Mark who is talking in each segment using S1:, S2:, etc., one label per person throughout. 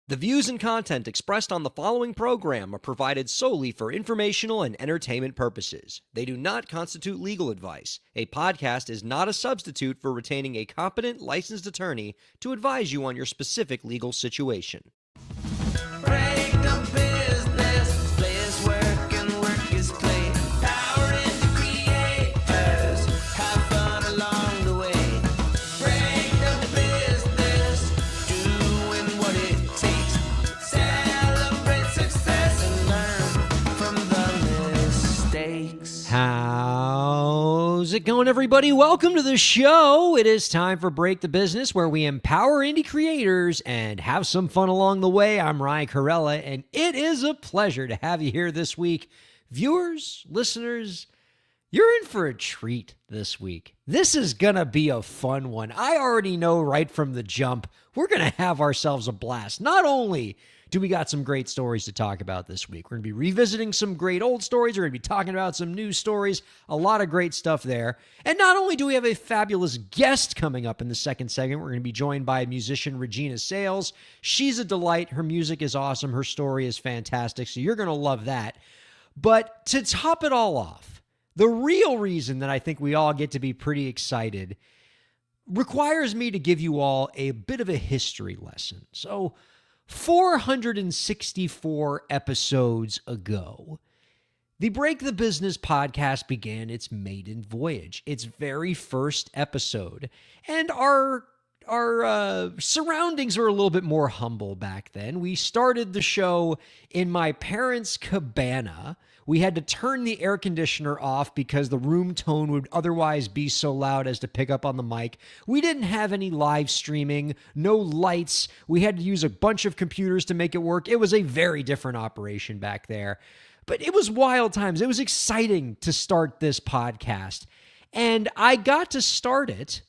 S1: The views and content expressed on the following program are provided solely for informational and entertainment purposes. They do not constitute legal advice. A podcast is not a substitute for retaining a competent, licensed attorney to advise you on your specific legal situation.
S2: Break the business, play is work and work is play. Power into creators, have fun along the way. Break the business, doing what it takes. Celebrate success and learn from the mistakes.
S1: How's it going, everybody? Welcome to the show. It is time for Break the Business, where we empower indie creators and have some fun along the way. I'm Ryan Kairalla, and it is a pleasure to have you here this week. Viewers, listeners, you're in for a treat this week. This is going to be a fun one. I already know right from the jump, we're going to have ourselves a blast. Not only do we got some great stories to talk about this week, we're going to be revisiting some great old stories. We're going to be talking about some new stories, a lot of great stuff there. And not only do we have a fabulous guest coming up in the second segment, we're going to be joined by musician Regina Sales. She's a delight. Her music is awesome. Her story is fantastic. So you're going to love that. But to top it all off, the real reason that I think we all get to be pretty excited requires me to give you all a bit of a history lesson. So 464 episodes ago, the Break the Business podcast began its maiden voyage, its very first episode. And our surroundings were a little bit more humble back then. We started the show in my parents' cabana. We had to turn the air conditioner off because the room tone would otherwise be so loud as to pick up on the mic. We didn't have any live streaming, no lights. We had to use a bunch of computers to make it work. It was a very different operation back there. But it was wild times. It was exciting to start this podcast. And I got to start it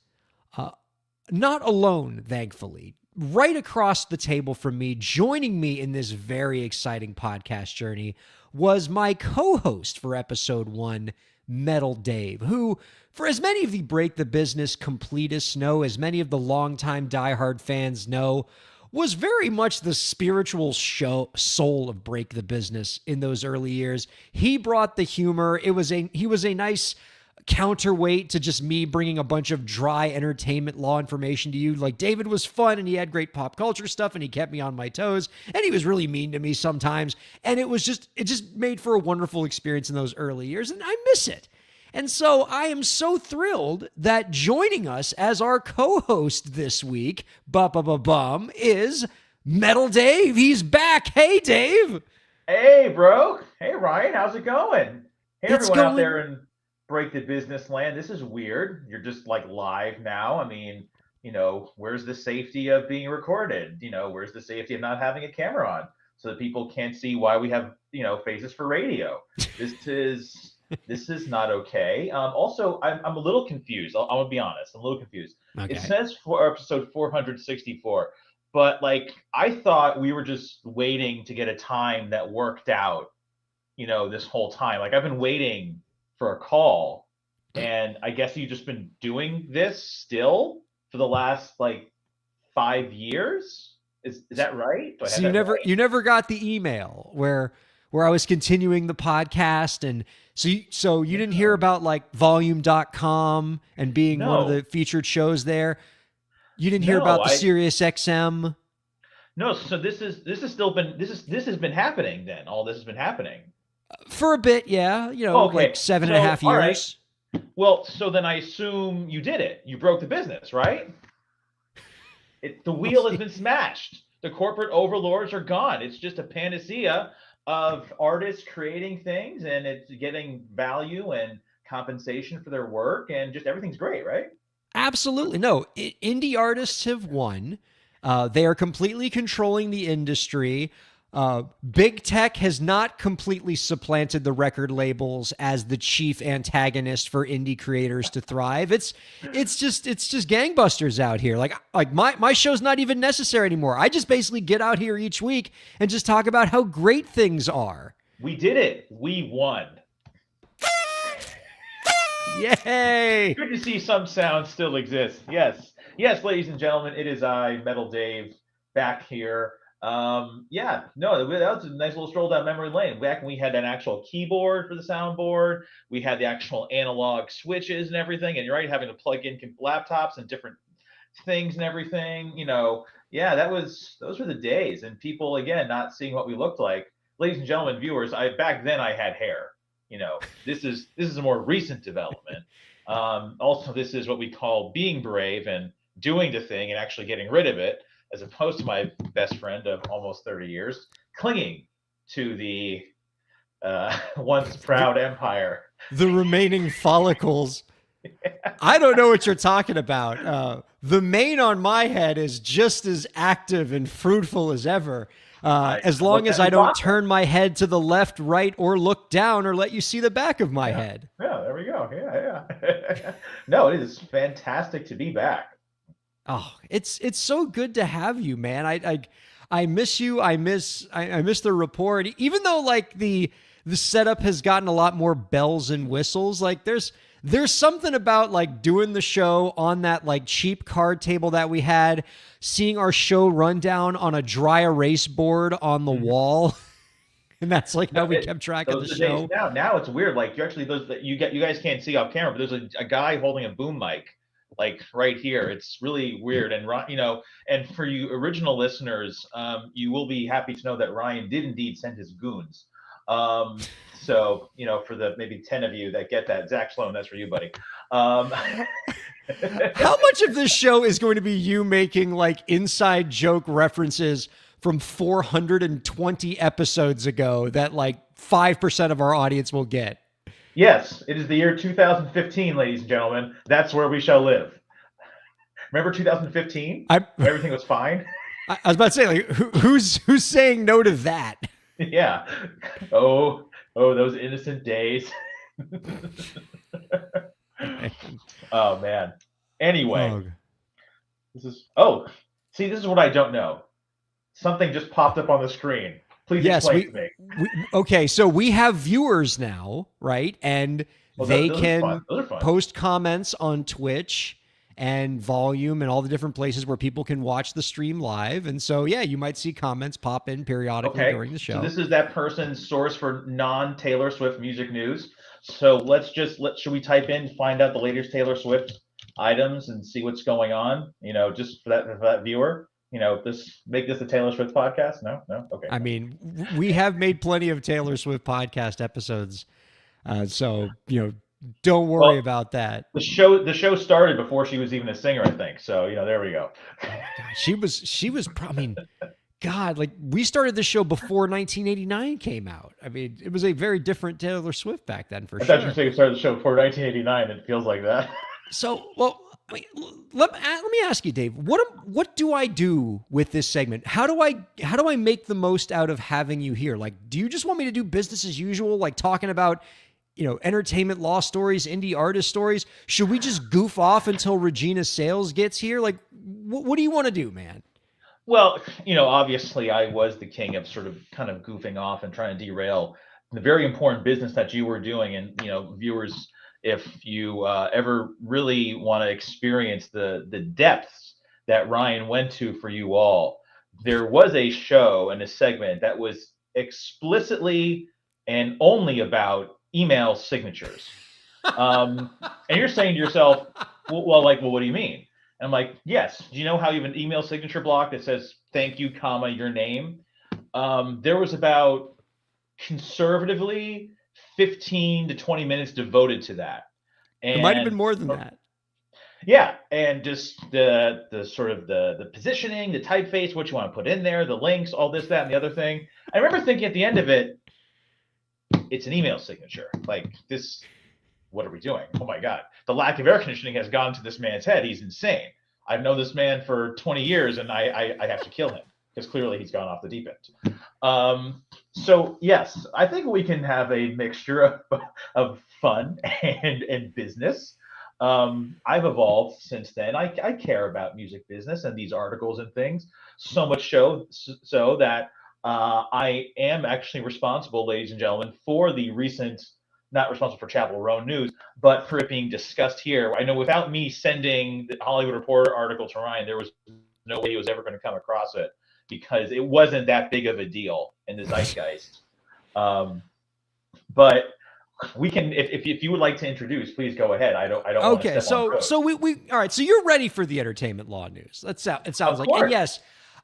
S1: not alone, thankfully. Right across the table from me, joining me in this very exciting podcast journey, was my co-host for episode 1, Metal Dave, who, for as many of the Break the Business completists know, as many of the longtime diehard fans know, was very much the spiritual soul of Break the Business in those early years. He brought the humor. He was a nice counterweight to just me bringing a bunch of dry entertainment law information to you. Like, David was fun and he had great pop culture stuff and he kept me on my toes, and he was really mean to me sometimes. And it just made for a wonderful experience in those early years, and I miss it. And so I am so thrilled that joining us as our co-host this week, is Metal Dave. He's back. Hey, Dave.
S3: Hey, bro. Hey, Ryan. How's it going? Hey,
S1: It's
S3: everyone out
S1: going-
S3: there in Break the Business land. This is weird. You're just like live now. I mean, where's the safety of being recorded? Where's the safety of not having a camera on so that people can't see why we have, faces for radio? This is not okay. Also, I'm a little confused. I'm gonna be honest. I'm a little confused.
S1: Okay.
S3: It says for episode 464, but like I thought we were just waiting to get a time that worked out, this whole time. Like I've been waiting for a call, and I guess you've just been doing this still for the last like 5 years. Is that right?
S1: So you never got the email where I was continuing the podcast, and so you didn't hear about like volume.com and being one of the featured shows there. You didn't hear about the Sirius XM.
S3: No, so this has been happening then. All this has been happening.
S1: For a bit, yeah. Like 7.5 years.
S3: Right. Well, so then I assume you did it. You broke the business, right? The wheel has been smashed. The corporate overlords are gone. It's just a panacea of artists creating things, and it's getting value and compensation for their work, and just everything's great, right?
S1: Absolutely. No, indie artists have won. They are completely controlling the industry. Big tech has not completely supplanted the record labels as the chief antagonist for indie creators to thrive. It's just gangbusters out here. Like my show's not even necessary anymore. I just basically get out here each week and just talk about how great things are.
S3: We did it. We won.
S1: Yay!
S3: Good to see some sounds still exist. Yes, ladies and gentlemen, it is I, Metal Dave, back here. Yeah, no, that was a nice little stroll down memory lane. Back when we had an actual keyboard for the soundboard, we had the actual analog switches and everything, and you're right, having to plug in laptops and different things and everything. Yeah, those were the days, and people again not seeing what we looked like. Ladies and gentlemen, viewers, I back then I had hair. This is a more recent development. Also, this is what we call being brave and doing the thing and actually getting rid of it, as opposed to my best friend of almost 30 years clinging to the once proud empire.
S1: The remaining follicles. I don't know what you're talking about. The mane on my head is just as active and fruitful as ever. As long as I don't turn my head to the left, right, or look down or let you see the back of my head.
S3: Yeah, there we go. Yeah. No, it is fantastic to be back.
S1: Oh, it's so good to have you, man. I miss you. I miss the report. Even though like the setup has gotten a lot more bells and whistles, like there's something about like doing the show on that like cheap card table that we had, seeing our show rundown on a dry erase board on the wall. And that's like how we kept track of the show.
S3: Now it's weird. Like you guys can't see off camera, but there's a guy holding a boom mic like right here. It's really weird. And and for you original listeners, you will be happy to know that Ryan did indeed send his goons. So for the maybe 10 of you that get that, Zach Sloan, that's for you, buddy.
S1: How much of this show is going to be you making like inside joke references from 420 episodes ago that like 5% of our audience will get?
S3: Yes, it is the year 2015, ladies and gentlemen. That's where we shall live. Remember 2015? Everything was fine.
S1: I was about to say, like, who's saying no to that?
S3: Yeah. Oh, those innocent days. Oh man. Anyway, this is what I don't know. Something just popped up on the screen. Please explain to me.
S1: Okay, so we have viewers now, right? And they can post comments on Twitch and Volume and all the different places where people can watch the stream live. And so, yeah, you might see comments pop in periodically during the show.
S3: So this is that person's source for non-Taylor Swift music news. So should we type in, find out the latest Taylor Swift items and see what's going on? Just for that viewer. Make this a Taylor Swift podcast? No? Okay.
S1: I mean, we have made plenty of Taylor Swift podcast episodes. So, don't worry about that.
S3: The show started before she was even a singer, I think. So, there we go.
S1: Oh my God. She was, I mean, God, like we started the show before 1989 came out. I mean, it was a very different Taylor Swift back then, for sure.
S3: I thought you were saying you started the show before 1989. It feels like that.
S1: So, well, I mean, let me ask you, Dave. What do I do with this segment? How do I make the most out of having you here? Like, do you just want me to do business as usual, like talking about, entertainment law stories, indie artist stories? Should we just goof off until Regina Sales gets here? Like, what do you want to do, man?
S3: Well, obviously I was the king of sort of kind of goofing off and trying to derail the very important business that you were doing. And, viewers, if you ever really want to experience the depths that Ryan went to for you all, there was a show and a segment that was explicitly and only about email signatures. And you're saying to yourself, well, what do you mean? And I'm like, yes. Do you know how you have an email signature block that says thank you, comma, your name? There was about conservatively 15 to 20 minutes devoted to that. And
S1: it might have been more than that.
S3: Yeah, and just the sort of the positioning, the typeface, what you want to put in there, the links, all this, that, and the other thing. I remember thinking at the end of it, it's an email signature. Like this, what are we doing? Oh my God. The lack of air conditioning has gone to this man's head. He's insane. I've known this man for 20 years and I have to kill him because clearly he's gone off the deep end. So yes, I think we can have a mixture of fun and business. I've evolved since then. I care about music business and these articles and things so much so that I am actually responsible, ladies and gentlemen, for the recent, not responsible for Chapel Roan news, but for it being discussed here. I know without me sending the Hollywood Reporter article to Ryan, there was no way he was ever going to come across it. because it wasn't that big of a deal in the zeitgeist. But we can, if you would like to introduce, please go ahead. I don't want to
S1: Okay,
S3: step on toes.
S1: so we all right. So you're ready for the entertainment law news. It sounds
S3: Of
S1: like,
S3: course.
S1: and yes,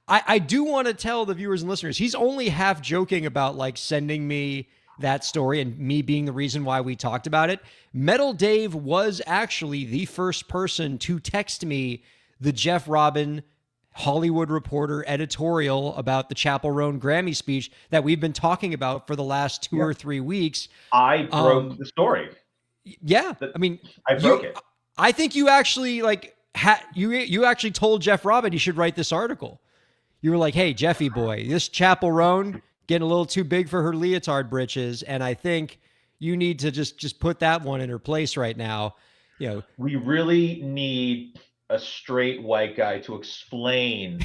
S1: I do want to tell the viewers and listeners, he's only half joking about like sending me that story and me being the reason why we talked about it. Metal Dave was actually the first person to text me the Jeff Robin Hollywood Reporter editorial about the Chapel Roan Grammy speech that we've been talking about for the last 2 or 3 weeks.
S3: I broke the story.
S1: Yeah, I mean,
S3: I broke it.
S1: I think you actually like you actually told Jeff Robin he should write this article. You were like, "Hey, Jeffy boy, this Chapel Roan getting a little too big for her leotard britches, and I think you need to just put that one in her place right now." You know,
S3: We really need a straight white guy to explain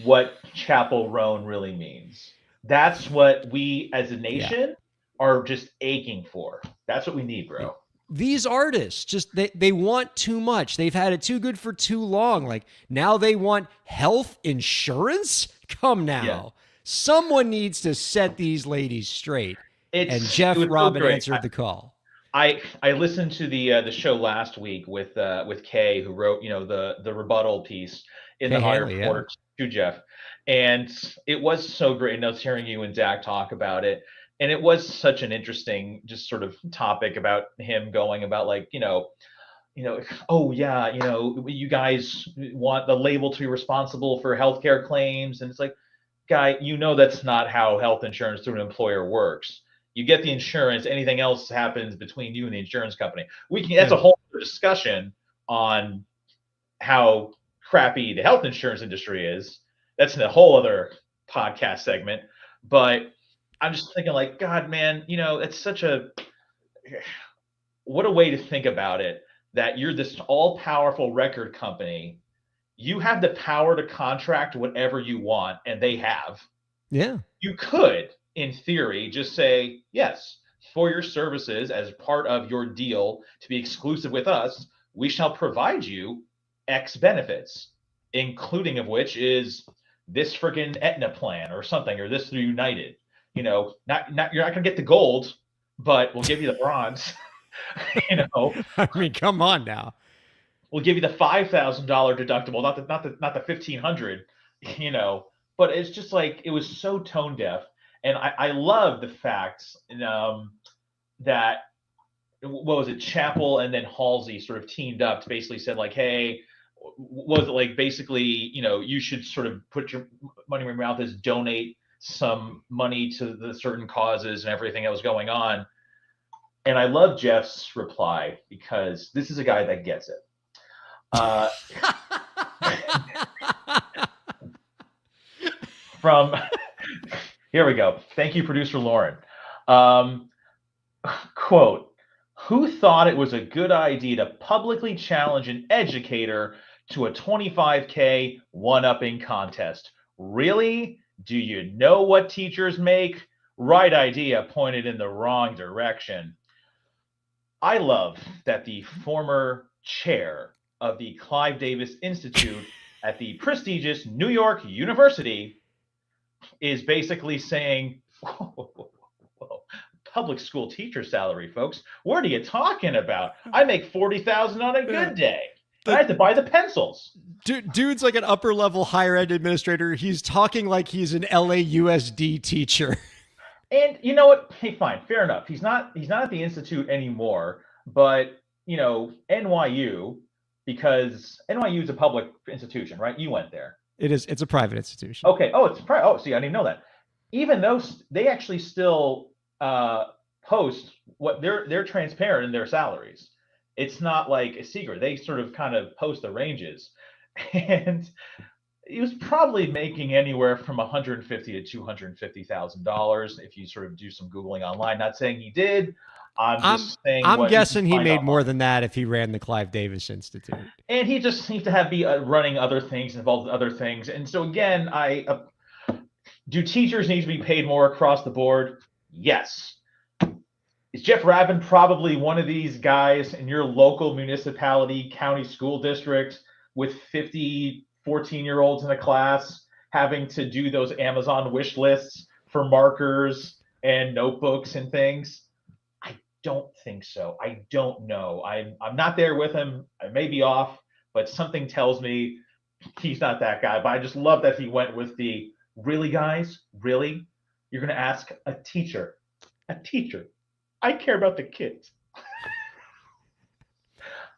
S3: what Chapel Roan really means. That's what we as a nation are just aching for. That's what we need, bro.
S1: these artists just they want too much. They've had it too good for too long. Like now they want health insurance. Come now.
S3: Yeah.
S1: Someone needs to set these ladies straight. And Jeff
S3: it was so
S1: Robin
S3: great.
S1: answered the call.
S3: I listened to the show last week with Kay, who wrote the rebuttal piece in the
S1: Kay
S3: Higher
S1: Hanley,
S3: Court to Jeff, and it was so great. And I was hearing you and Dak talk about it, and it was such an interesting just sort of topic about him going about like oh yeah, you guys want the label to be responsible for healthcare claims, and it's like, guy, that's not how health insurance through an employer works. You get the insurance. Anything else happens between you and the insurance company. That's a whole other discussion on how crappy the health insurance industry is. That's in a whole other podcast segment. But I'm just thinking like, God, man, it's such what a way to think about it, that you're this all-powerful record company. You have the power to contract whatever you want, and they have.
S1: Yeah.
S3: You could, in theory, just say, yes, for your services as part of your deal to be exclusive with us, we shall provide you X benefits, including of which is this freaking Aetna plan or something, or this through United. Not you're not gonna get the gold, but we'll give you the bronze.
S1: I mean, come on now.
S3: We'll give you the $5,000 deductible, not the $1,500. But it's just like, it was so tone deaf. And I love the fact that, what was it, Chappell and then Halsey sort of teamed up to basically said like, hey, was it like basically, you should sort of put your money where your mouth is, donate some money to the certain causes and everything that was going on. And I love Jeff's reply, because this is a guy that gets it. From here we go. Thank you, producer Lauren. Quote, who thought it was a good idea to publicly challenge an educator to a $25K one-upping contest? Really? Do you know what teachers make? Right idea, pointed in the wrong direction. I love that the former chair of the Clive Davis Institute at the prestigious New York University is basically saying, whoa, public school teacher salary, folks. What are you talking about? I make $40,000 on a good day. I have to buy the pencils.
S1: Dude's like an upper level higher ed administrator. He's talking like he's an LAUSD teacher.
S3: And you know what? Hey, fine, fair enough. He's not at the Institute anymore, but NYU, because NYU is a public institution, right? You went there.
S1: It is. It's a private institution.
S3: Okay. Oh, it's private. Oh, see, I didn't know that. Even though they actually still post what they're transparent in their salaries. It's not like a secret. They sort of kind of post the ranges, and he was probably making anywhere from $150,000 to $250,000 if you sort of do some Googling online. Not saying he did. I'm just saying.
S1: I'm guessing he made more than that if he ran the Clive Davis Institute. And
S3: he just seems to be running other things, involved in other things. And so again, do teachers need to be paid more across the board? Yes. Is Jeff Rabin probably one of these guys in your local municipality, county school district with 50 14-year-olds in a class having to do those Amazon wish lists for markers and notebooks and things? I don't think so. I don't know. I'm not there with him. I may be off, but something tells me he's not that guy. But I just love that he went with the really, guys, really? You're going to ask a teacher. A teacher. I care about the kids.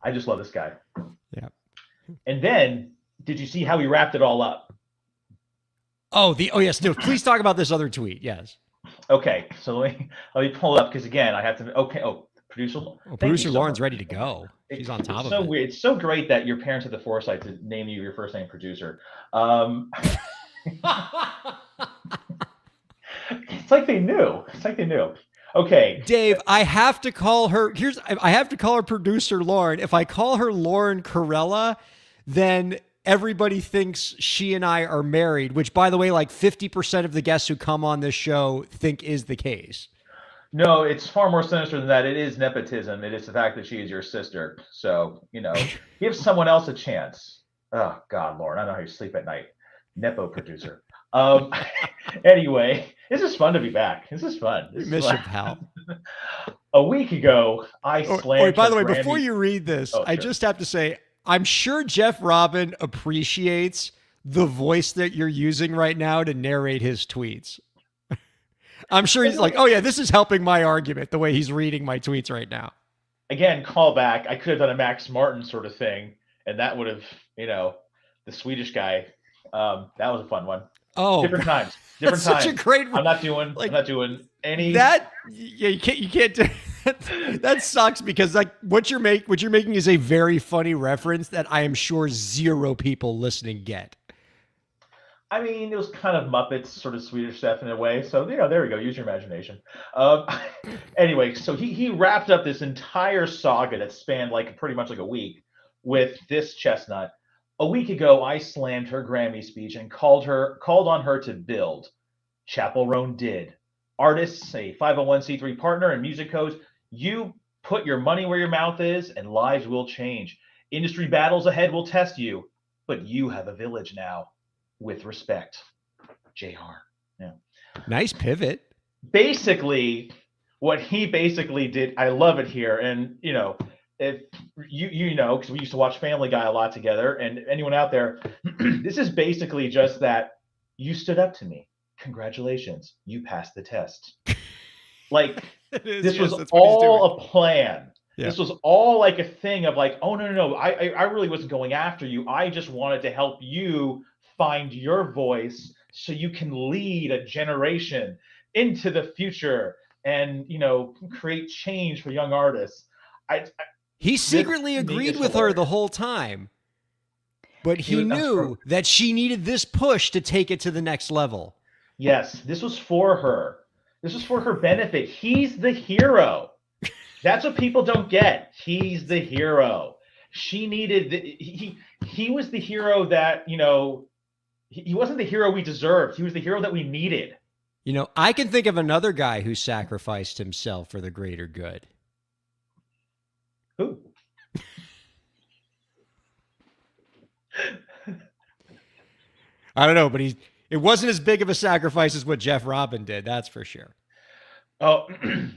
S3: I just love this guy.
S1: Yeah.
S3: And then, did you see how he wrapped it all up?
S1: Oh, yes. No, please talk about this other tweet. Yes.
S3: Okay, so let me pull it up because again, I have to. Okay, producer.
S1: Producer Lauren's ready to go. She's on top
S3: It's
S1: of
S3: so
S1: it.
S3: weird. It's so great that your parents had the foresight to name you your first name, producer. It's like they knew. It's like they knew. Okay,
S1: Dave, I have to call her. I have to call her producer Lauren. If I call her Lauren Kairalla, then everybody thinks she and I are married, which, by the way, like 50% of the guests who come on this show think is the case.
S3: No, it's far more sinister than that. It is nepotism. It is the fact that she is your sister. So, give someone else a chance. Oh, God, Lauren, I don't know how you sleep at night. Nepo producer. Anyway, this is fun to be back. This is fun.
S1: We miss you, pal.
S3: A week ago, I slammed.
S1: By the way,
S3: Grammy.
S1: before you read this, I
S3: sure.
S1: just have to say, I'm sure Jeff Robin appreciates the voice that you're using right now to narrate his tweets. I'm sure he's like, oh yeah, this is helping my argument, the way he's reading my tweets right now.
S3: Again, call back. I could have done a Max Martin sort of thing, and that would have, the Swedish guy. That was a fun one.
S1: Oh,
S3: different times. Different
S1: times. Such a great.
S3: I'm not doing any
S1: that. Yeah, you can't do that. Sucks because like what you're making is a very funny reference that I am sure zero people listening get.
S3: I mean, it was kind of Muppets sort of Swedish stuff in a way. So, there we go. Use your imagination. Anyway, so he wrapped up this entire saga that spanned pretty much a week with this chestnut. A week ago, I slammed her Grammy speech and called on her to build. Chapel Roan did. Artists, a 501c3 partner, and music codes, you put your money where your mouth is and lives will change. Industry battles ahead will test you, but you have a village now. With respect, JR. Yeah.
S1: Nice pivot.
S3: Basically, what he basically did, I love it here. And, if because we used to watch Family Guy a lot together, and anyone out there, this is basically just that you stood up to me. Congratulations. You passed the test. This was all a plan. Yeah. This was all a thing of oh, no. I really wasn't going after you. I just wanted to help you find your voice so you can lead a generation into the future and, create change for young artists.
S1: He secretly agreed with her the whole time, but he knew that she needed this push to take it to the next level.
S3: Yes, this was for her. This was for her benefit. He's the hero. That's what people don't get. He's the hero. She needed, he was the hero that, he wasn't the hero we deserved. He was the hero that we needed.
S1: I can think of another guy who sacrificed himself for the greater good.
S3: Who?
S1: I don't know, but it wasn't as big of a sacrifice as what Jeff Robin did. That's for sure.
S3: Oh,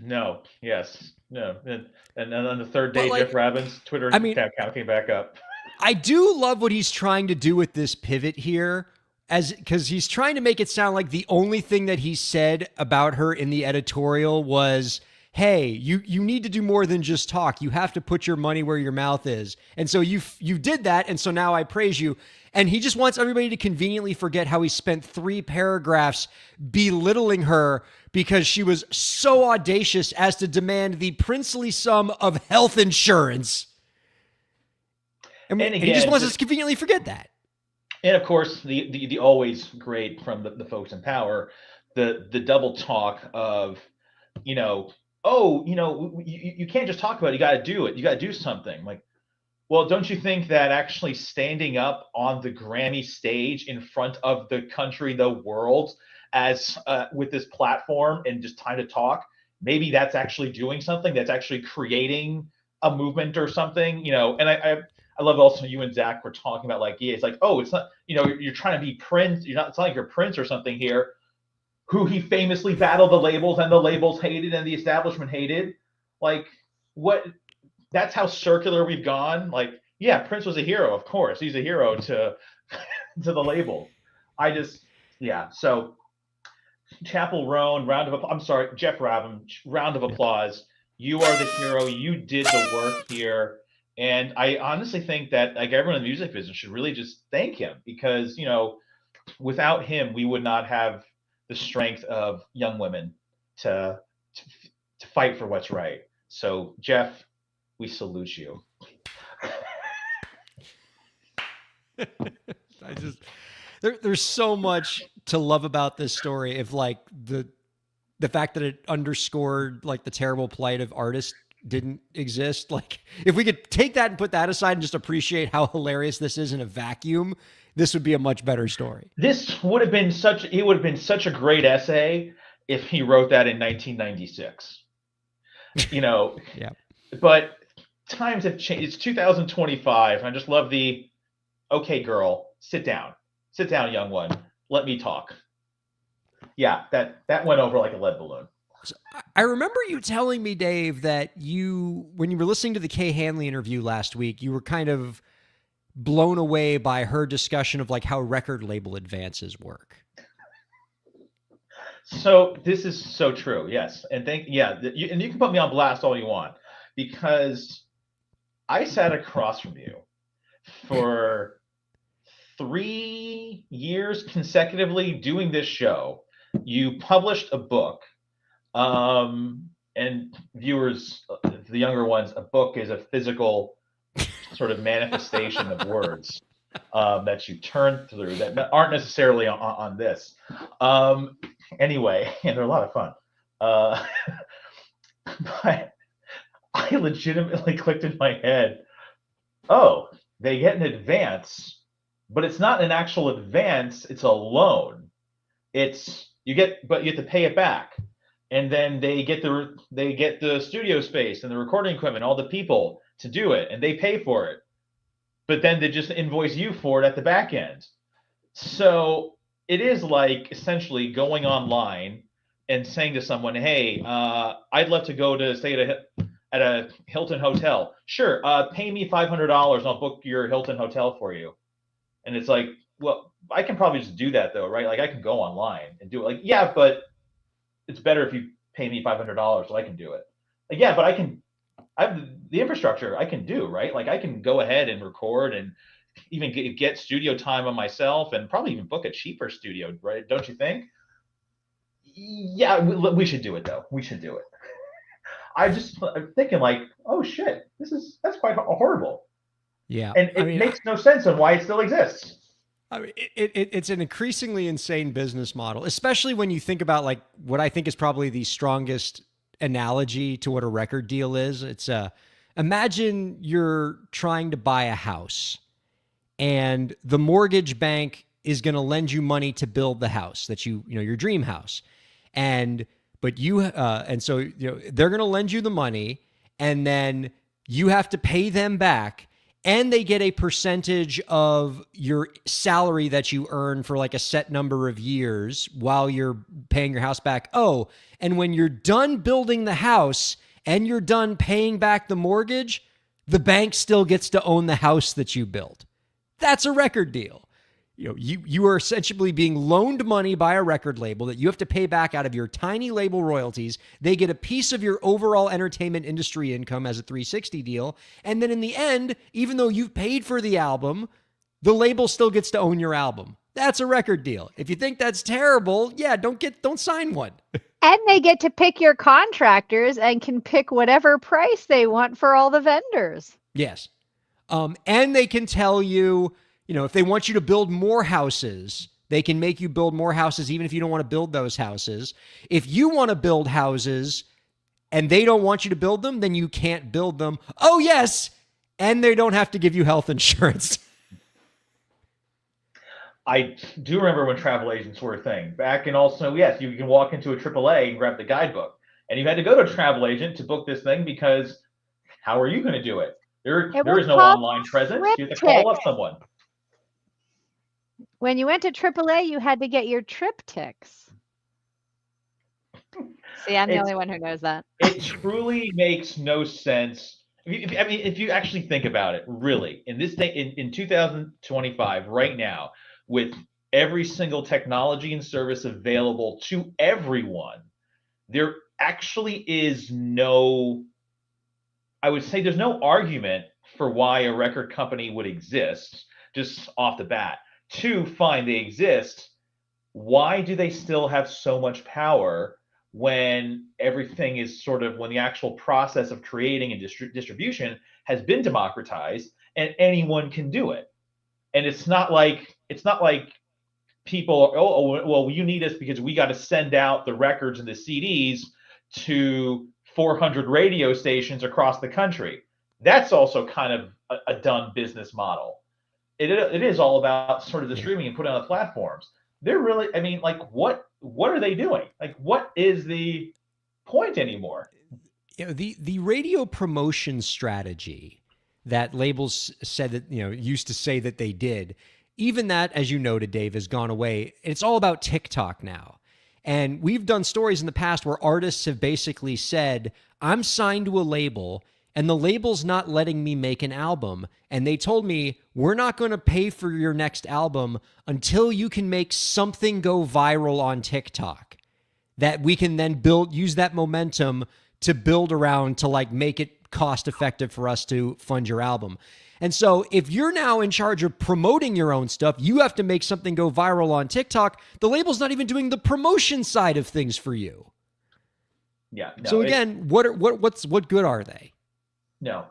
S3: no. Yes. No. And on the third day, Jeff Robin's Twitter account came back up.
S1: I do love what he's trying to do with this pivot here, because he's trying to make it sound like the only thing that he said about her in the editorial was, hey, you need to do more than just talk. You have to put your money where your mouth is. And so you did that, and so now I praise you. And he just wants everybody to conveniently forget how he spent 3 paragraphs belittling her because she was so audacious as to demand the princely sum of health insurance. And again, he just wants us to conveniently forget that.
S3: And of course, the always great from the folks in power, the double talk of, you can't just talk about it. You got to do it. You got to do something. Well, don't you think that actually standing up on the Grammy stage in front of the country, the world, as with this platform and just time to talk, maybe that's actually doing something, that's actually creating a movement or something, And I love also you and Zach were talking about like, yeah, it's like, oh, it's not, you're trying to be Prince. You're not, it's not like you're Prince or something here, who he famously battled the labels and the labels hated and the establishment hated. Like, what? That's how circular we've gone. Like, yeah, Prince was a hero, of course. He's a hero to to the label. Yeah. So Chapel Roan, I'm sorry, Jeff Rabham, round of applause. You are the hero. You did the work here. And I honestly think that like everyone in the music business should really just thank him because, without him, we would not have the strength of young women to fight for what's right. So Jeff, we salute you.
S1: There's so much to love about this story. If like the fact that it underscored like the terrible plight of artists didn't exist. Like if we could take that and put that aside and just appreciate how hilarious this is in a vacuum, this would be a much better story.
S3: It would have been such a great essay if he wrote that in 1996.
S1: Yeah.
S3: But times have changed. It's 2025. I just love okay, girl, sit down, young one. Let me talk. Yeah, that went over like a lead balloon.
S1: So I remember you telling me, Dave, that when you were listening to the Kay Hanley interview last week, you were kind of blown away by her discussion of like how record label advances work.
S3: So this is so true. Yes. And you can put me on blast all you want because I sat across from you for 3 years consecutively doing this show. You published a book, and viewers, the younger ones, a book is a physical sort of manifestation of words that you turn through that aren't necessarily on this. Anyway, and they're a lot of fun. But I legitimately clicked in my head, oh, they get an advance, but it's not an actual advance, it's a loan. But you have to pay it back. And then they get the studio space and the recording equipment, all the people to do it, and they pay for it. But then they just invoice you for it at the back end. So it is like essentially going online and saying to someone, hey, I'd love to go to stay at a Hilton hotel. Sure, pay me $500 and I'll book your Hilton hotel for you. And it's like, well, I can probably just do that though, right? Like I can go online and do it. Like, yeah, but it's better if you pay me $500 so I can do it. Like, yeah, but I have the infrastructure I can do, right? Like I can go ahead and record and even get studio time on myself and probably even book a cheaper studio, right? Don't you think? Yeah, we should do it though. We should do it. I'm thinking like, oh shit, that's quite horrible.
S1: Yeah.
S3: And it makes no sense on why it still exists.
S1: I mean, it's an increasingly insane business model, especially when you think about like what I think is probably the strongest analogy to what a record deal is. It's imagine you're trying to buy a house and the mortgage bank is going to lend you money to build the house that your dream house. And so they're going to lend you the money and then you have to pay them back. And they get a percentage of your salary that you earn for like a set number of years while you're paying your house back. Oh, and when you're done building the house and you're done paying back the mortgage, the bank still gets to own the house that you built. That's a record deal. You are essentially being loaned money by a record label that you have to pay back out of your tiny label royalties. They get a piece of your overall entertainment industry income as a 360 deal. And then in the end, even though you've paid for the album, the label still gets to own your album. That's a record deal. If you think that's terrible, yeah, don't sign one.
S4: And they get to pick your contractors and can pick whatever price they want for all the vendors.
S1: Yes. And they can tell you, if they want you to build more houses, they can make you build more houses even if you don't want to build those houses. If you want to build houses and they don't want you to build them, then you can't build them. Oh, yes. And they don't have to give you health insurance.
S3: I do remember when travel agents were a thing. Back in also, yes, you can walk into a AAA and grab the guidebook. And you had to go to a travel agent to book this thing because how are you going to do it? There
S4: It
S3: there
S4: was
S3: is no
S4: called
S3: online presence. You have to
S4: triptych.
S3: call up someone.
S4: When you went to AAA, you had to get your triptychs. See, I'm the
S3: It's
S4: only one who knows that.
S3: it truly makes no sense. If you actually think about it, really, in this day, in 2025, right now, with every single technology and service available to everyone, there actually is no, I would say there's no argument for why a record company would exist just off the bat. Two, fine, they exist. Why do they still have so much power when everything is sort of when the actual process of creating and distribution has been democratized and anyone can do it? And it's not like people, well, you need us because we got to send out the records and the CDs to 400 radio stations across the country. That's also kind of a done business model. It is all about sort of the
S1: Yeah.
S3: streaming and putting on the platforms. They're really, I mean, like what are they doing? Like what is the point anymore?
S1: The radio promotion strategy that labels said that, used to say that they did, even that, as you noted, Dave, has gone away. It's all about TikTok now. And we've done stories in the past where artists have basically said, I'm signed to a label and the label's not letting me make an album. And they told me, we're not going to pay for your next album until you can make something go viral on TikTok that we can then use that momentum to build around to like make it cost effective for us to fund your album. And so if you're now in charge of promoting your own stuff, you have to make something go viral on TikTok. The label's not even doing the promotion side of things for you.
S3: Yeah. No,
S1: So again, what good are they?
S3: no.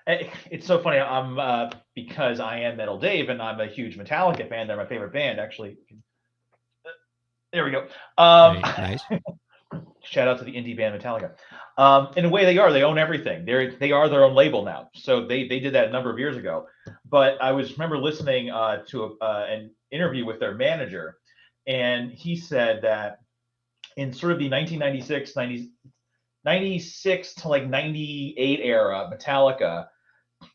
S3: It's so funny. I'm because I am Metal Dave and I'm a huge Metallica fan. They're my favorite band, actually. There we go.
S1: Nice.
S3: Shout out to the indie band Metallica. In a way, they are. They own everything. They are their own label now. So they did that a number of years ago. But I remember listening to an interview with their manager, and he said that in sort of the 96 to like 98 era Metallica,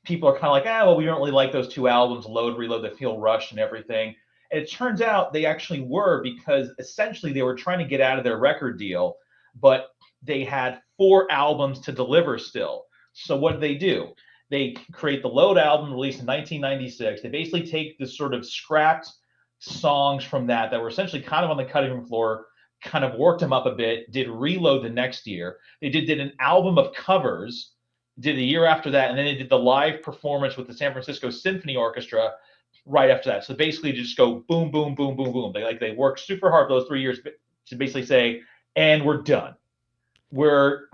S3: people are kind of like, well, we don't really like those two albums, Load, Reload, that feel rushed and everything. And it turns out they actually were, because essentially they were trying to get out of their record deal, but they had 4 albums to deliver still. So what do? They create the Load album released in 1996. They basically take the sort of scrapped songs from that were essentially kind of on the cutting room floor, kind of worked them up a bit, did Reload the next year. They did an album of covers, did the year after that, and then they did the live performance with the San Francisco Symphony Orchestra right after that. So basically just go boom, boom, boom, boom, boom. They worked super hard those 3 years to basically say, and we're done. We're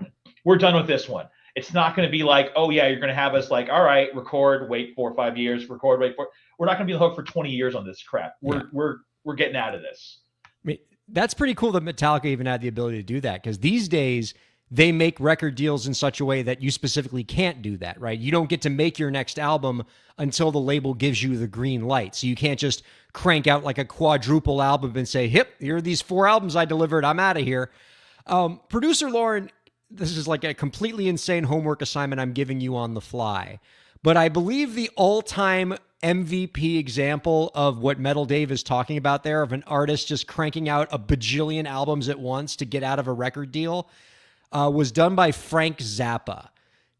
S3: done with this one. It's not going to be like, oh yeah, you're going to have us like, all right, record, wait 4 or 5 years, record, wait 4. We're not going to be the hook for 20 years on this crap. We're getting out of this.
S1: I mean, that's pretty cool that Metallica even had the ability to do that, because these days they make record deals in such a way that you specifically can't do that, right? You don't get to make your next album until the label gives you the green light. So you can't just crank out like a quadruple album and say, "Hip, here are these 4 albums I delivered. I'm out of here." Producer Lauren, this is like a completely insane homework assignment I'm giving you on the fly, but I believe the all-time MVP example of what Metal Dave is talking about there, of an artist just cranking out a bajillion albums at once to get out of a record deal, was done by Frank Zappa.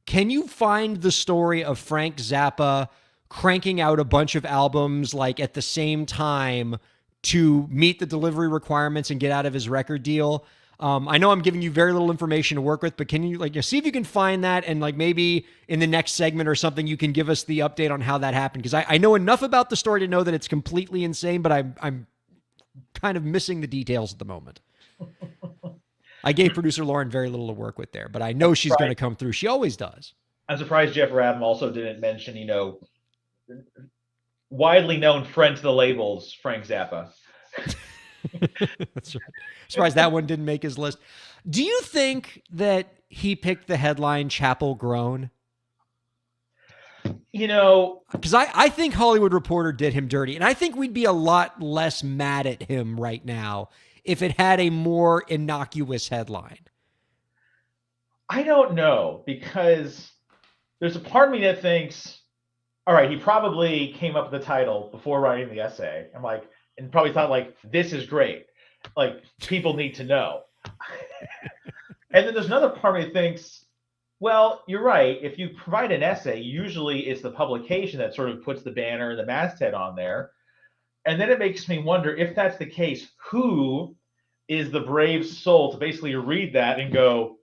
S1: Can you find the story of Frank Zappa cranking out a bunch of albums like at the same time to meet the delivery requirements and get out of his record deal? I know I'm giving you very little information to work with, but can you see if you can find that, and like maybe in the next segment or something, you can give us the update on how that happened? Because I know enough about the story to know that it's completely insane, but I'm kind of missing the details at the moment. I gave producer Lauren very little to work with there, but I know she's going to come through. She always does.
S3: I'm surprised Jeff Radham also didn't mention, widely known friend to the labels, Frank Zappa.
S1: That's right. Surprised that one didn't make his list. Do you think that he picked the headline Chapel Grown? Because I think Hollywood Reporter did him dirty, and I think we'd be a lot less mad at him right now if it had a more innocuous headline.
S3: I don't know, because there's a part of me that thinks, all right, he probably came up with the title before writing the essay. I'm like, and probably thought like, this is great. Like, people need to know. And then there's another part of me that thinks, well, you're right. If you provide an essay, usually it's the publication that sort of puts the banner and the masthead on there. And then it makes me wonder, if that's the case, who is the brave soul to basically read that and go,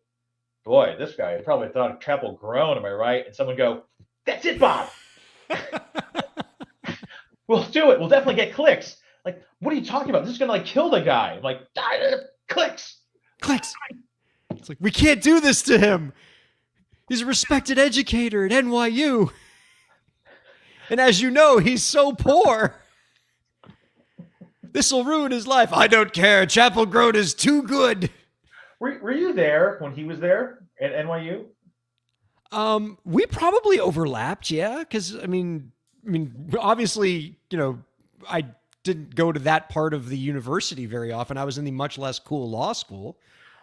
S3: boy, this guy probably thought Chapel grown, am I right? And someone go, that's it, Bob. We'll do it. We'll definitely get clicks. Like, what are you talking about? This is gonna like kill the guy. I'm like, clicks.
S1: It's like, we can't do this to him. He's a respected educator at NYU. And as you know, he's so poor. This will ruin his life. I don't care. Chapel Grown is too good.
S3: Were you there when he was there at NYU?
S1: We probably overlapped, yeah. Because I mean, obviously, I didn't go to that part of the university very often. I was in the much less cool law school.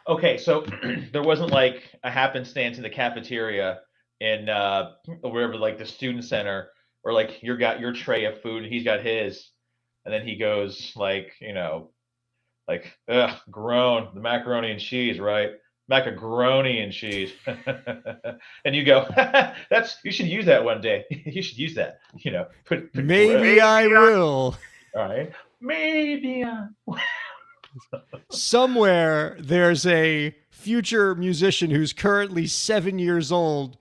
S3: Okay, so there wasn't like a happenstance in the cafeteria in wherever, like the student center, where like you got your tray of food and he's got his, and then he goes like, like, ugh, grown, the macaroni and cheese, right? Macaroni and cheese. And you go, you should use that one day. You should use that, put
S1: Maybe I will.
S3: All right. Maybe
S1: Somewhere there's a future musician who's currently 7 years old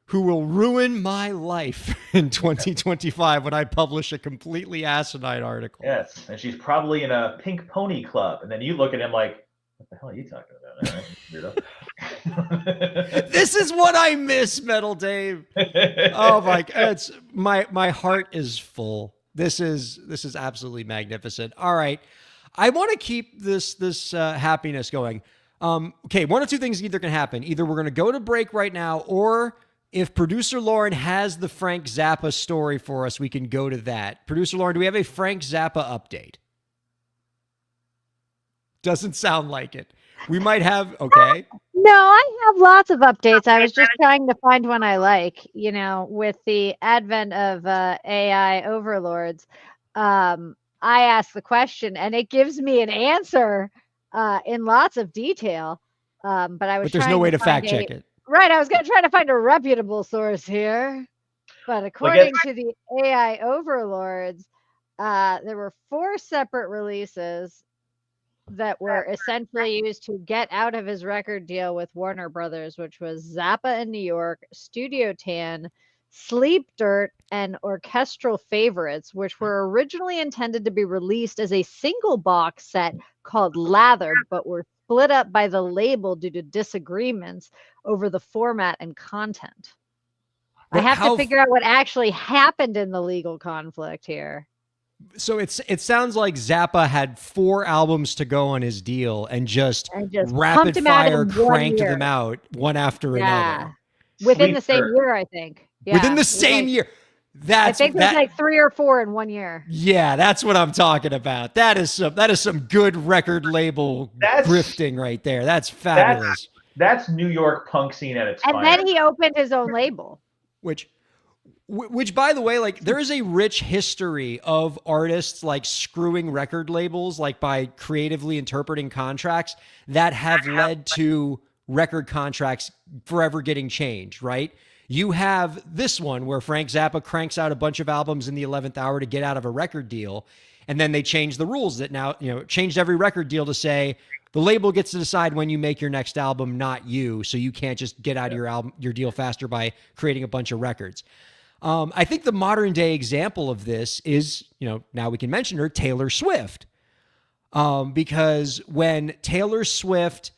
S1: who will ruin my life in 2025 when I publish a completely asinine article.
S3: Yes, and she's probably in a pink pony club, and then you look at him like, what the hell are you talking about? Weirdo.
S1: This is what I miss, Metal Dave. Oh my heart is full. This is absolutely magnificent. All right. I want to keep this happiness going. Okay, one of two things either can happen. Either we're going to go to break right now, or if producer Lauren has the Frank Zappa story for us, we can go to that. Producer Lauren, do we have a Frank Zappa update? Doesn't sound like it. We might have, okay.
S4: No, I have lots of updates. I was just trying to find one I like, with the advent of AI overlords. I ask the question and it gives me an answer in lots of detail. But
S1: there's no way to fact check it.
S4: Right. I was going to try to find a reputable source here. But according to the AI overlords, there were 4 separate releases that were essentially used to get out of his record deal with Warner Brothers, which was Zappa in New York, Studio Tan, Sleep Dirt, and Orchestral Favorites, which were originally intended to be released as a single box set called Lathered, but were split up by the label due to disagreements over the format and content. I have to figure out what actually happened in the legal conflict here.
S1: So it sounds like Zappa had 4 albums to go on his deal and just rapid fire cranked them out one after another.
S4: Within the same year, I think. Yeah.
S1: Within the same year.
S4: I think there's like 3 or 4 in 1 year.
S1: Yeah, that's what I'm talking about. That is some good record label grifting right there. That's fabulous.
S3: That's New York punk scene at its finest.
S4: And then he opened his own label.
S1: Which, by the way, like there is a rich history of artists like screwing record labels, like by creatively interpreting contracts that have led to record contracts forever getting changed, right? You have this one where Frank Zappa cranks out a bunch of albums in the 11th hour to get out of a record deal. And then they changed the rules that now, changed every record deal to say the label gets to decide when you make your next album, not you. So you can't just get out of your deal faster by creating a bunch of records. I think the modern day example of this is, now we can mention her, Taylor Swift. Because when Taylor Swift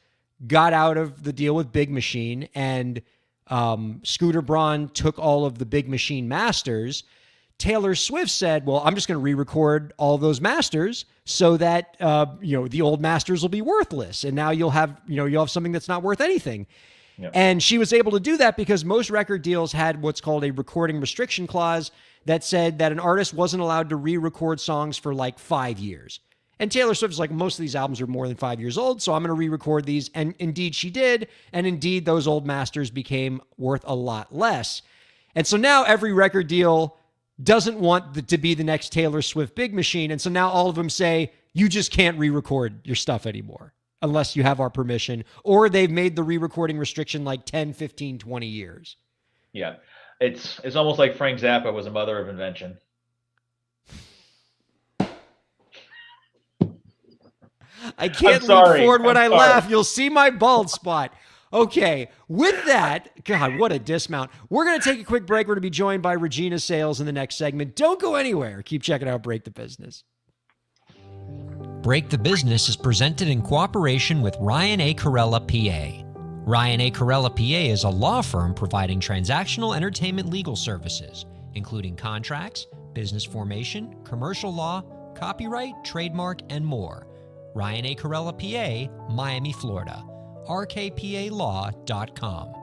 S1: got out of the deal with Big Machine and Scooter Braun took all of the Big Machine masters, Taylor Swift said, well, I'm just going to re-record all those masters so that, the old masters will be worthless. And now you'll have something that's not worth anything. Yep. And she was able to do that because most record deals had what's called a recording restriction clause that said that an artist wasn't allowed to re-record songs for like 5 years. And Taylor Swift is like, most of these albums are more than 5 years old, so I'm going to re-record these. And indeed she did. And indeed those old masters became worth a lot less. And so now every record deal doesn't want to be the next Taylor Swift big machine. And so now all of them say, you just can't re-record your stuff anymore unless you have our permission. Or they've made the re-recording restriction like 10, 15, 20 years.
S3: Yeah. It's almost like Frank Zappa was a mother of invention.
S1: I can't lean forward when I
S3: sorry.
S1: laugh. You'll see my bald spot. Okay, with that, God, what a dismount. We're going to take a quick break. We're going to be joined by Regina Sales in the next segment. Don't go anywhere. Keep checking out Break the Business. Break the Business is presented in cooperation with Ryan Kairalla, PA. Ryan Kairalla, PA is a law firm providing transactional entertainment legal services, including contracts, business formation, commercial law, copyright, trademark, and more. Ryan Kairalla, PA, Miami, Florida. rkpalaw.com.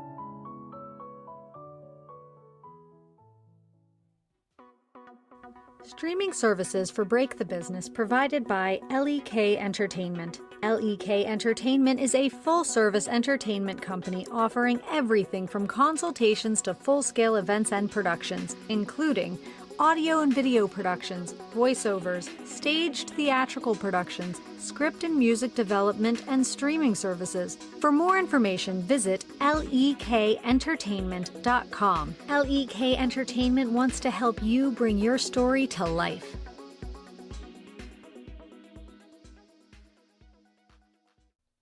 S5: Streaming services for Break the Business provided by LEK Entertainment. LEK Entertainment is a full-service entertainment company offering everything from consultations to full-scale events and productions, including audio and video productions, voiceovers, staged theatrical productions, script and music development, and streaming services. For more information, visit lekentertainment.com. LEK Entertainment wants to help you bring your story to life.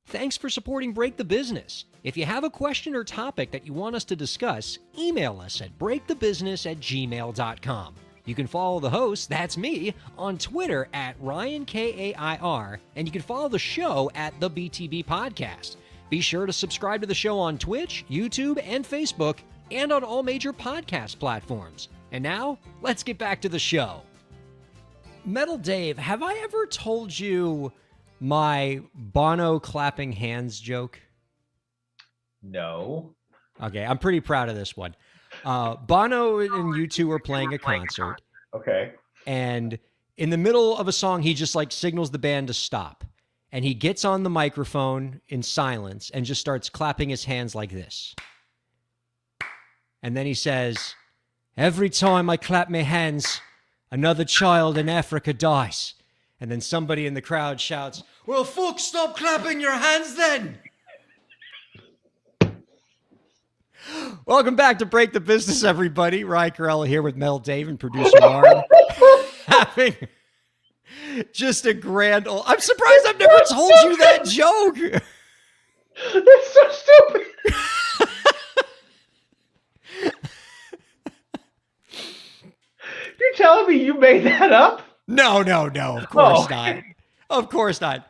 S1: Thanks for supporting Break the Business. If you have a question or topic that you want us to discuss, email us at breakthebusiness@gmail.com. You can follow the host, that's me, on Twitter at Ryan Kair, and you can follow the show at the BTB Podcast. Be sure to subscribe to the show on Twitch, YouTube, and Facebook, and on all major podcast platforms. And now, let's get back to the show. Metal Dave, have I ever told you my Bono clapping hands joke?
S3: No.
S1: Okay, I'm pretty proud of this one. Bono and U2 were playing a concert.
S3: Okay.
S1: And in the middle of a song, he just like signals the band to stop. And he gets on the microphone in silence and just starts clapping his hands like this. And then he says, "Every time I clap my hands, another child in Africa dies." And then somebody in the crowd shouts, "Well, fuck, stop clapping your hands then." Welcome back to Break the Business, everybody. Ryan Kairalla here with Mel Dave and producer Lauren. Having just a grand old... I'm surprised I've never told you that joke.
S3: That's so stupid. You're telling me you made that up?
S1: No. Of course not. Of course not.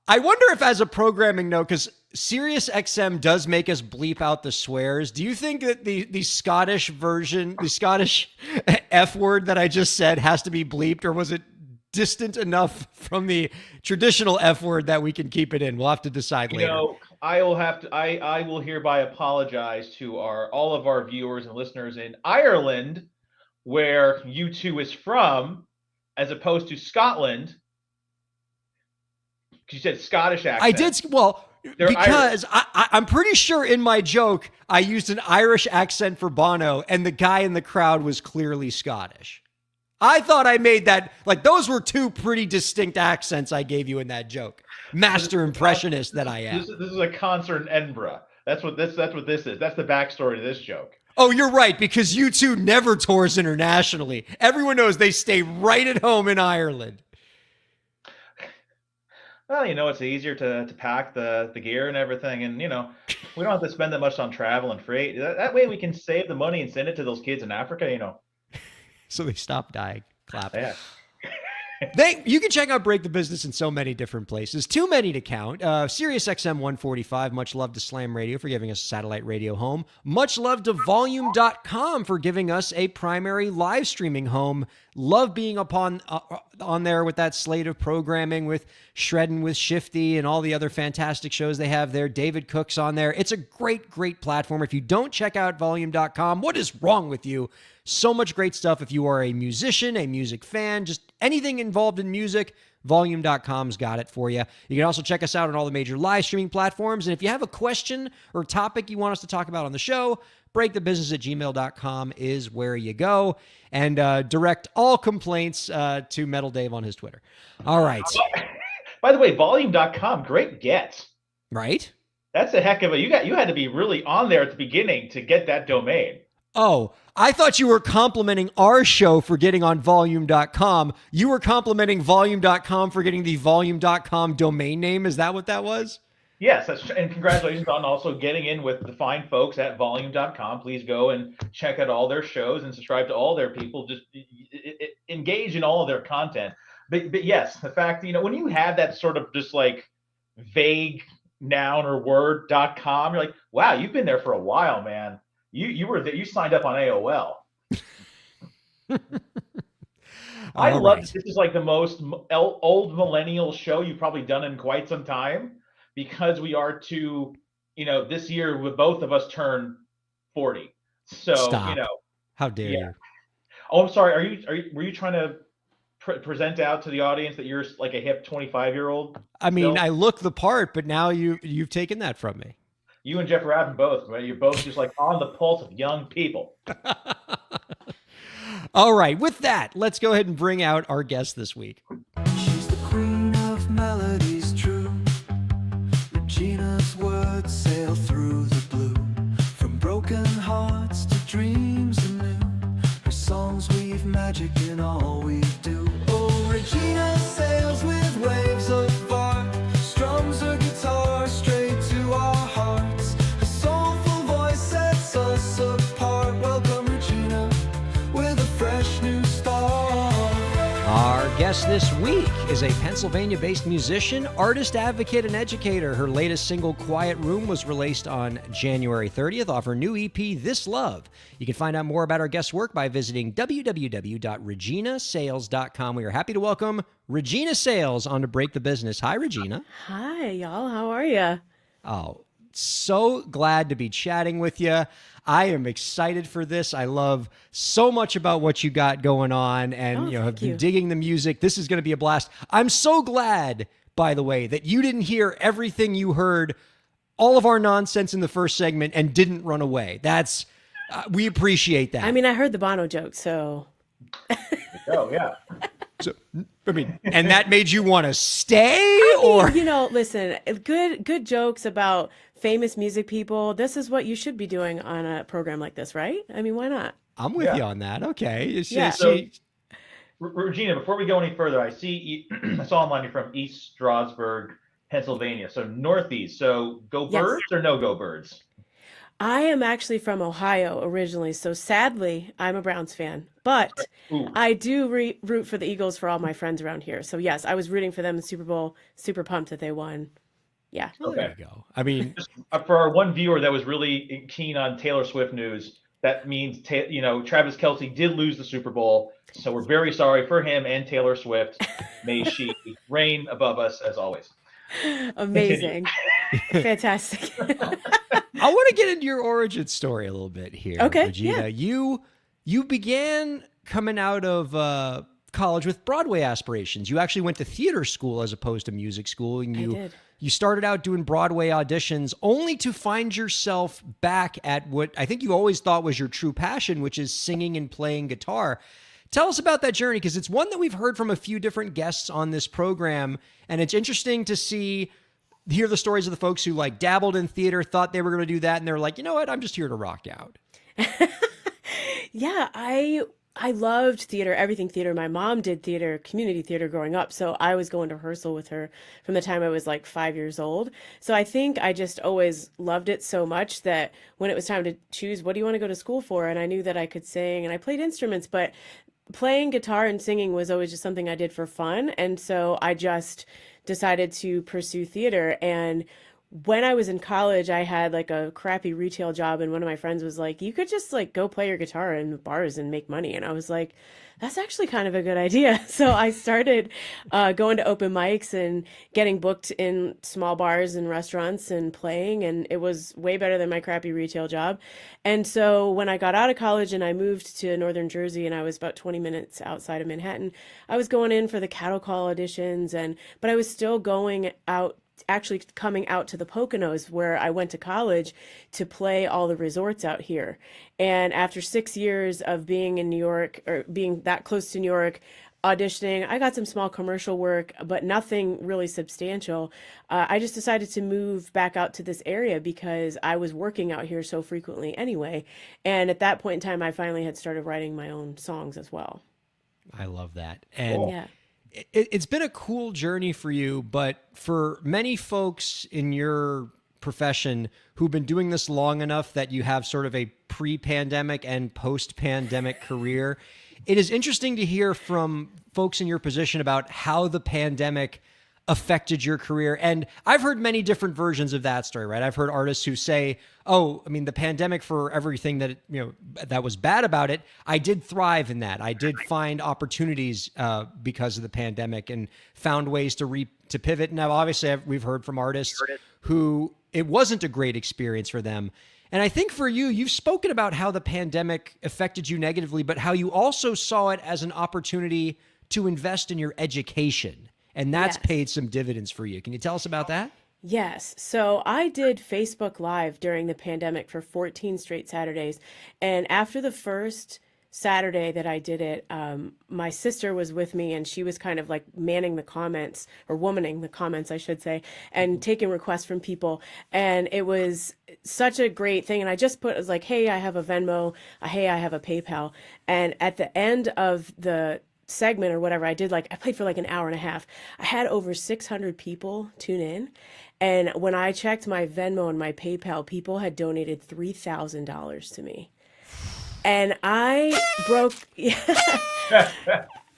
S1: I wonder if as a programming note, because Sirius XM does make us bleep out the swears. Do you think that the Scottish version, the Scottish F word that I just said has to be bleeped, or was it distant enough from the traditional F word that we can keep it in? We'll have to decide later.
S3: You know, I will hereby apologize to all of our viewers and listeners in Ireland, where U2 is from, as opposed to Scotland. You said Scottish accent.
S1: I did. Well, because I'm pretty sure in my joke, I used an Irish accent for Bono, and the guy in the crowd was clearly Scottish. I thought I made that, like, those were two pretty distinct accents I gave you in that joke. Master impressionist that I am.
S3: This is a concert in Edinburgh. That's what this is. That's the backstory to this joke.
S1: Oh, you're right, because U2 never tours internationally. Everyone knows they stay right at home in Ireland.
S3: Well, you know, it's easier to pack the gear and everything, and, you know, we don't have to spend that much on travel and freight. That way we can save the money and send it to those kids in Africa, you know.
S1: So they stop dying. Clap.
S3: Yeah.
S1: You can check out Break the Business in so many different places. Too many to count. Sirius XM 145, much love to Slam Radio for giving us a satellite radio home. Much love to Volume.com for giving us a primary live streaming home. Love being on there with that slate of programming with Shreddin' with Shifty and all the other fantastic shows they have there. David Cook's on there. It's a great, great platform. If you don't check out Volume.com, what is wrong with you? So much great stuff. If you are a musician, a music fan, just anything involved in music, Volume.com's got it for you. You can also check us out on all the major live streaming platforms. And if you have a question or topic you want us to talk about on the show, breakthebusiness@gmail.com is where you go. And direct all complaints to Metal Dave on his Twitter. All right.
S3: By the way, volume.com, great get.
S1: Right?
S3: That's a heck of a, you had to be really on there at the beginning to get that domain.
S1: Oh, I thought you were complimenting our show for getting on volume.com. You were complimenting volume.com for getting the volume.com domain name. Is that what that was?
S3: Yes, and congratulations on also getting in with the fine folks at volume.com. Please go and check out all their shows and subscribe to all their people. Just engage in all of their content. But yes, the fact, when you have that sort of just like vague noun or word.com, you're like, wow, you've been there for a while, man. You were there, you signed up on AOL. I love right. This is like the most old millennial show you've probably done in quite some time, because we are this year with both of us turn 40. So
S1: Stop. How dare you?
S3: Oh, I'm sorry. Were you trying to present out to the audience that you're like a hip 25-year-old?
S1: I mean, I look the part, but now you've taken that from me.
S3: You and Jeff Rabin both, right? You're both just like on the pulse of young people.
S1: All right. With that, let's go ahead and bring out our guest this week.
S2: She's the queen of melodies true. Regina's words sail through the blue. From broken hearts to dreams anew. Her songs weave magic in all we do. Oh, Regina sails with waves of art. Strums her guitar straight to our hearts. Her soulful voice sets us apart. Welcome, Regina, with a fresh new start.
S1: Our guest this week is a Pennsylvania-based musician, artist, advocate, and educator. Her latest single, Quiet Room, was released on January 30th off her new EP, This Love. You can find out more about our guest's work by visiting www.reginasales.com. We are happy to welcome Regina Sales on to Break the Business. Hi, Regina.
S6: Hi, y'all. How are you?
S1: Oh, so glad to be chatting with you. I am excited for this. I love so much about what you got going on, and have been digging the music. This is going to be a blast. I'm so glad, by the way, that you didn't hear everything you heard, all of our nonsense in the first segment, and didn't run away. That's we appreciate that.
S6: I mean, I heard the Bono joke, so.
S3: Oh yeah.
S1: So, I mean, and that made you want to stay, or
S6: listen, good jokes about famous music people. This is what you should be doing on a program like this, right? I mean, why not?
S1: I'm with you on that. Okay.
S3: So, Regina, before we go any further, I see I saw online you're from East Stroudsburg, Pennsylvania, so Northeast. So go Birds or no go Birds?
S6: I am actually from Ohio originally, so sadly, I'm a Browns fan. But I do root for the Eagles for all my friends around here. So yes, I was rooting for them in the Super Bowl. Super pumped that they won. Yeah.
S1: Well, there you go. I mean,
S3: just, for our one viewer that was really keen on Taylor Swift news, that means Travis Kelce did lose the Super Bowl. So we're very sorry for him and Taylor Swift. May she reign above us as always.
S6: Amazing. Fantastic.
S1: I want to get into your origin story a little bit here,
S6: okay,
S1: Regina.
S6: Yeah.
S1: You began coming out of college with Broadway aspirations. You actually went to theater school as opposed to music school, and
S6: I did.
S1: You started out doing Broadway auditions only to find yourself back at what I think you always thought was your true passion, which is singing and playing guitar. Tell us about that journey, because it's one that we've heard from a few different guests on this program, and it's interesting to hear the stories of the folks who like dabbled in theater, thought they were going to do that, and they're like, you know what, I'm just here to rock out.
S6: Yeah, I loved theater, everything theater. My mom did theater, community theater growing up, so I was going to rehearsal with her from the time I was like 5 years old. So I think I just always loved it so much that when it was time to choose, what do you want to go to school for? And I knew that I could sing and I played instruments, but playing guitar and singing was always just something I did for fun. And so I just decided to pursue theater. And when I was in college, I had like a crappy retail job, and one of my friends was like, "You could just like go play your guitar in bars and make money." And I was like, "That's actually kind of a good idea." So I started going to open mics and getting booked in small bars and restaurants and playing, and it was way better than my crappy retail job. And so when I got out of college and I moved to northern Jersey, and I was about 20 minutes outside of Manhattan, I was going in for the cattle call auditions, and but I was still going out, actually coming out to the Poconos where I went to college to play all the resorts out here. And after 6 years of being in New York, or being that close to New York, auditioning, I got some small commercial work, but nothing really substantial. I just decided to move back out to this area because I was working out here so frequently anyway. And at that point in time, I finally had started writing my own songs as well.
S1: I love that. And
S3: Cool.
S6: Yeah.
S1: it's been a cool journey for you, but for many folks in your profession who've been doing this long enough that you have sort of a pre-pandemic and post-pandemic career, it is interesting to hear from folks in your position about how the pandemic affected your career. And I've heard many different versions of that story, right? I've heard artists who say, "Oh, I mean, the pandemic, for everything that, that was bad about it, I did thrive in that. I did find opportunities because of the pandemic and found ways to pivot." And now obviously we've heard from artists who it wasn't a great experience for them. And I think for you, you've spoken about how the pandemic affected you negatively, but how you also saw it as an opportunity to invest in your education. And that's
S6: Yes.
S1: paid some dividends for you. Can you tell us about that?
S6: Yes. So I did Facebook Live during the pandemic for 14 straight Saturdays. And after the first Saturday that I did it, my sister was with me, and she was kind of like manning the comments, or womaning the comments, I should say, and taking requests from people. And it was such a great thing. And I just put, it was like, "Hey, I have a Venmo. Hey, I have a PayPal." And at the end of the segment or whatever I did, like I played for like an hour and a half, I had over 600 people tune in. And when I checked my Venmo and my PayPal, people had donated $3,000 to me. And I broke,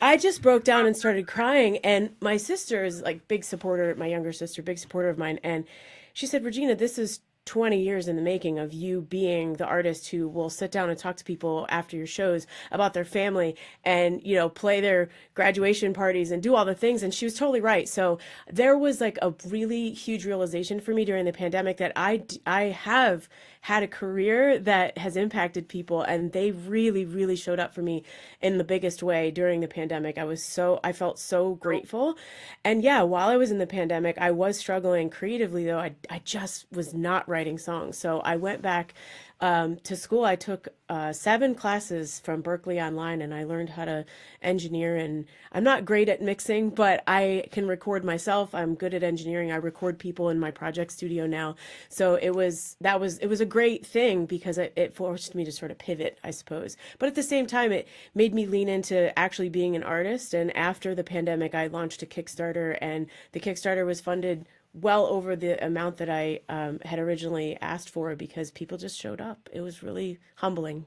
S6: I just broke down and started crying. And my sister is like big supporter, my younger sister, big supporter of mine. And she said, "Regina, this is 20 years in the making of you being the artist who will sit down and talk to people after your shows about their family and, play their graduation parties and do all the things." And she was totally right. So there was like a really huge realization for me during the pandemic that I have had a career that has impacted people, and they really, really showed up for me in the biggest way during the pandemic. I felt so grateful. And yeah, while I was in the pandemic, I was struggling creatively, though. I just was not writing songs. So I went back to school. I took 7 classes from Berkeley online, and I learned how to engineer. And I'm not great at mixing, but I can record myself. I'm good at engineering. I record people in my project studio now. So it was a great thing because it forced me to sort of pivot, I suppose. But at the same time, it made me lean into actually being an artist. And after the pandemic, I launched a Kickstarter, and the Kickstarter was funded well over the amount that I had originally asked for, because people just showed up. It was really humbling.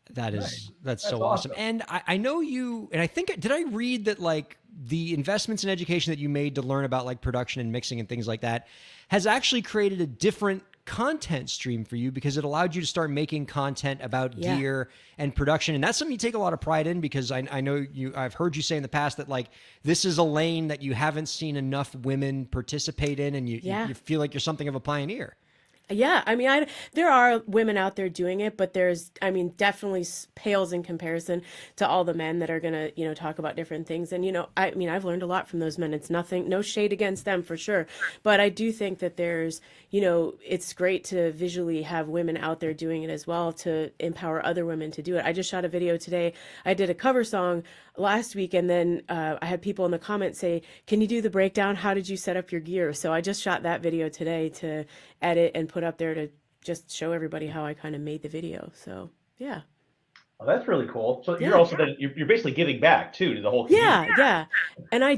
S1: That's so awesome. And I know you, and I think, did I read that like the investments in education that you made to learn about like production and mixing and things like that has actually created a different content stream for you, because it allowed you to start making content about gear and production. And that's something you take a lot of pride in, because I know I've heard you say in the past that like this is a lane that you haven't seen enough women participate in, and you feel like you're something of a pioneer.
S6: Yeah, I mean, there are women out there doing it, but definitely pales in comparison to all the men that are gonna, talk about different things. And, I've learned a lot from those men. It's nothing, no shade against them for sure. But I do think that there's, it's great to visually have women out there doing it as well, to empower other women to do it. I just shot a video today. I did a cover song last week, and then I had people in the comments say, "Can you do the breakdown? How did you set up your gear?" So I just shot that video today to edit and put up there to just show everybody how I kind of made the video. So yeah.
S3: Well, that's really cool. So you're also you're basically giving back too to the whole community.
S6: Yeah. And I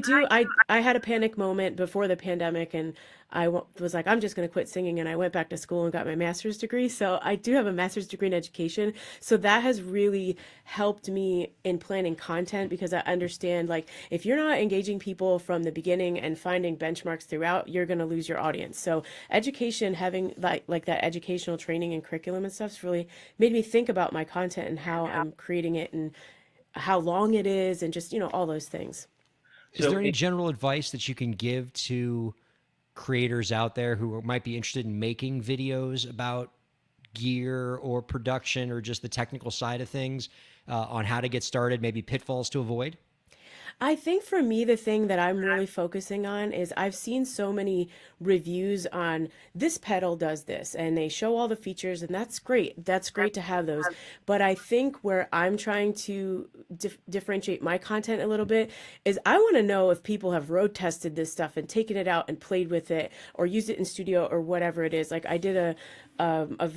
S6: had a panic moment before the pandemic, and was like, I'm just going to quit singing. And I went back to school and got my master's degree. So I do have a master's degree in education. So that has really helped me in planning content, because I understand, like, if you're not engaging people from the beginning and finding benchmarks throughout, you're going to lose your audience. So education, having like that educational training and curriculum and stuff's really made me think about my content and how I'm creating it and how long it is and just, all those things.
S1: Is there any general advice that you can give to creators out there who might be interested in making videos about gear or production or just the technical side of things, on how to get started, maybe pitfalls to avoid?
S6: I think for me, the thing that I'm really focusing on is I've seen so many reviews on this pedal does this and they show all the features, and that's great. That's great to have those. But I think where I'm trying to differentiate my content a little bit is I want to know if people have road tested this stuff and taken it out and played with it or used it in studio or whatever it is. Like I did a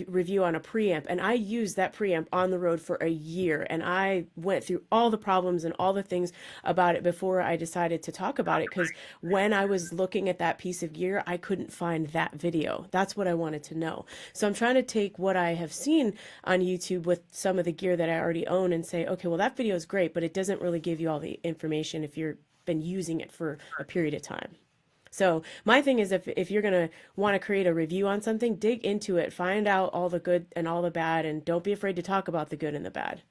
S6: review on a preamp, and I used that preamp on the road for a year, and I went through all the problems and all the things about it before I decided to talk about it, because when I was looking at that piece of gear, I couldn't find that video. That's what I wanted to know. So I'm trying to take what I have seen on YouTube with some of the gear that I already own and say, okay, well, that video is great, but it doesn't really give you all the information if you've been using it for a period of time. So my thing is, if you're going to want to create a review on something, dig into it, find out all the good and all the bad, and don't be afraid to talk about the good and the bad.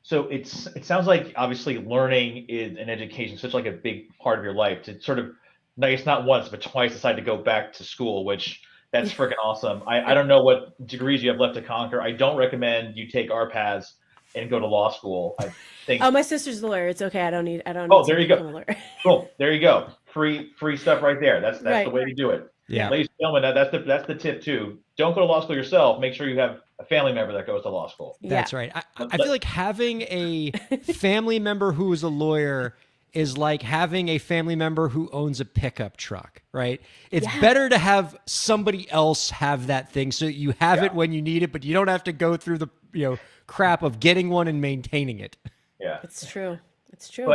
S3: So it sounds like obviously learning is an education, such like a big part of your life, to sort of, nice, not once, but twice decide to go back to school, which that's freaking awesome. I don't know what degrees you have left to conquer. I don't recommend you take our paths and go to law school. I think.
S6: Oh, my sister's a lawyer. It's okay. I don't need.
S3: Oh, there you go. Cool. There you go. Free stuff right there. That's right. The way to do it.
S1: Yeah.
S3: Ladies and gentlemen, that's the tip too. Don't go to law school yourself. Make sure you have a family member that goes to law school.
S1: That's right. I feel like having a family member who is a lawyer is like having a family member who owns a pickup truck, right? It's better to have somebody else have that thing so you have it when you need it, but you don't have to go through the crap of getting one and maintaining it.
S3: Yeah,
S6: it's true. It's true.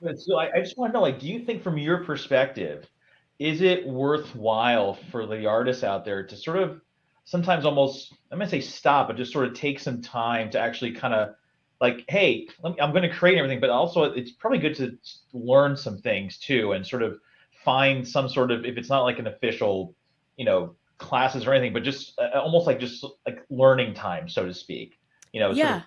S3: But so I just want to know, like, do you think from your perspective, is it worthwhile for the artists out there to sort of sometimes almost, I'm going to say stop, but just sort of take some time to actually kind of like, hey, I'm going to create everything, but also it's probably good to learn some things too, and sort of find some sort of, if it's not like an official, classes or anything, but just almost like learning time, so to speak,
S6: Yeah.
S3: Sort of.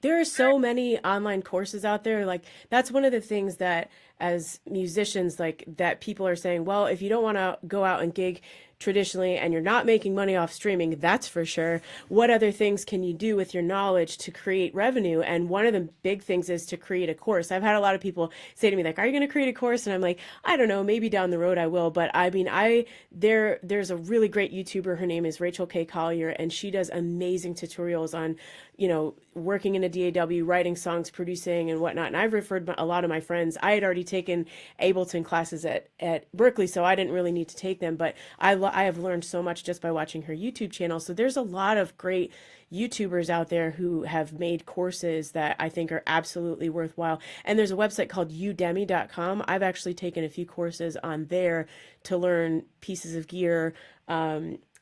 S6: There are so many online courses out there. Like, that's one of the things that as musicians, like, that people are saying, well, if you don't want to go out and gig traditionally and you're not making money off streaming, that's for sure, what other things can you do with your knowledge to create revenue? And one of the big things is to create a course. I've had a lot of people say to me, like, are you going to create a course? And I'm like, I don't know, maybe down the road I will. But I mean, there's a really great YouTuber. Her name is Rachel K. Collier, and she does amazing tutorials on, working in a DAW, writing songs, producing and whatnot. And I've referred a lot of my friends. I had already taken Ableton classes at Berkeley, so I didn't really need to take them, but I have learned so much just by watching her YouTube channel. So there's a lot of great YouTubers out there who have made courses that I think are absolutely worthwhile. And there's a website called udemy.com. I've actually taken a few courses on there to learn pieces of gear,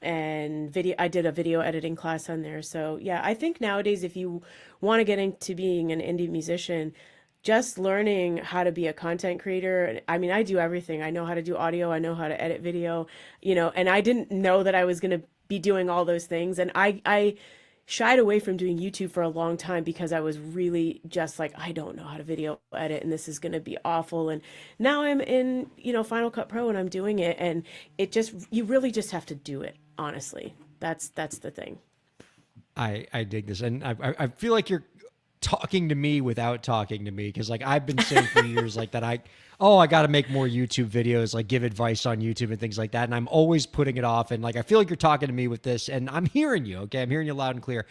S6: and video. I did a video editing class on there. So yeah, I think nowadays, if you want to get into being an indie musician, just learning how to be a content creator. I mean, I do everything. I know how to do audio. I know how to edit video, and I didn't know that I was going to be doing all those things. And I shied away from doing YouTube for a long time because I was really just like, I don't know how to video edit and this is going to be awful. And now I'm in, Final Cut Pro and I'm doing it. And you really just have to do it. Honestly, that's the thing.
S1: I dig this. And I feel like you're talking to me without talking to me, because like I've been saying for years like that I got to make more YouTube videos, like give advice on YouTube and things like that, and I'm always putting it off. And like I feel like you're talking to me with this, and I'm hearing you. Okay, I'm hearing you loud and clear.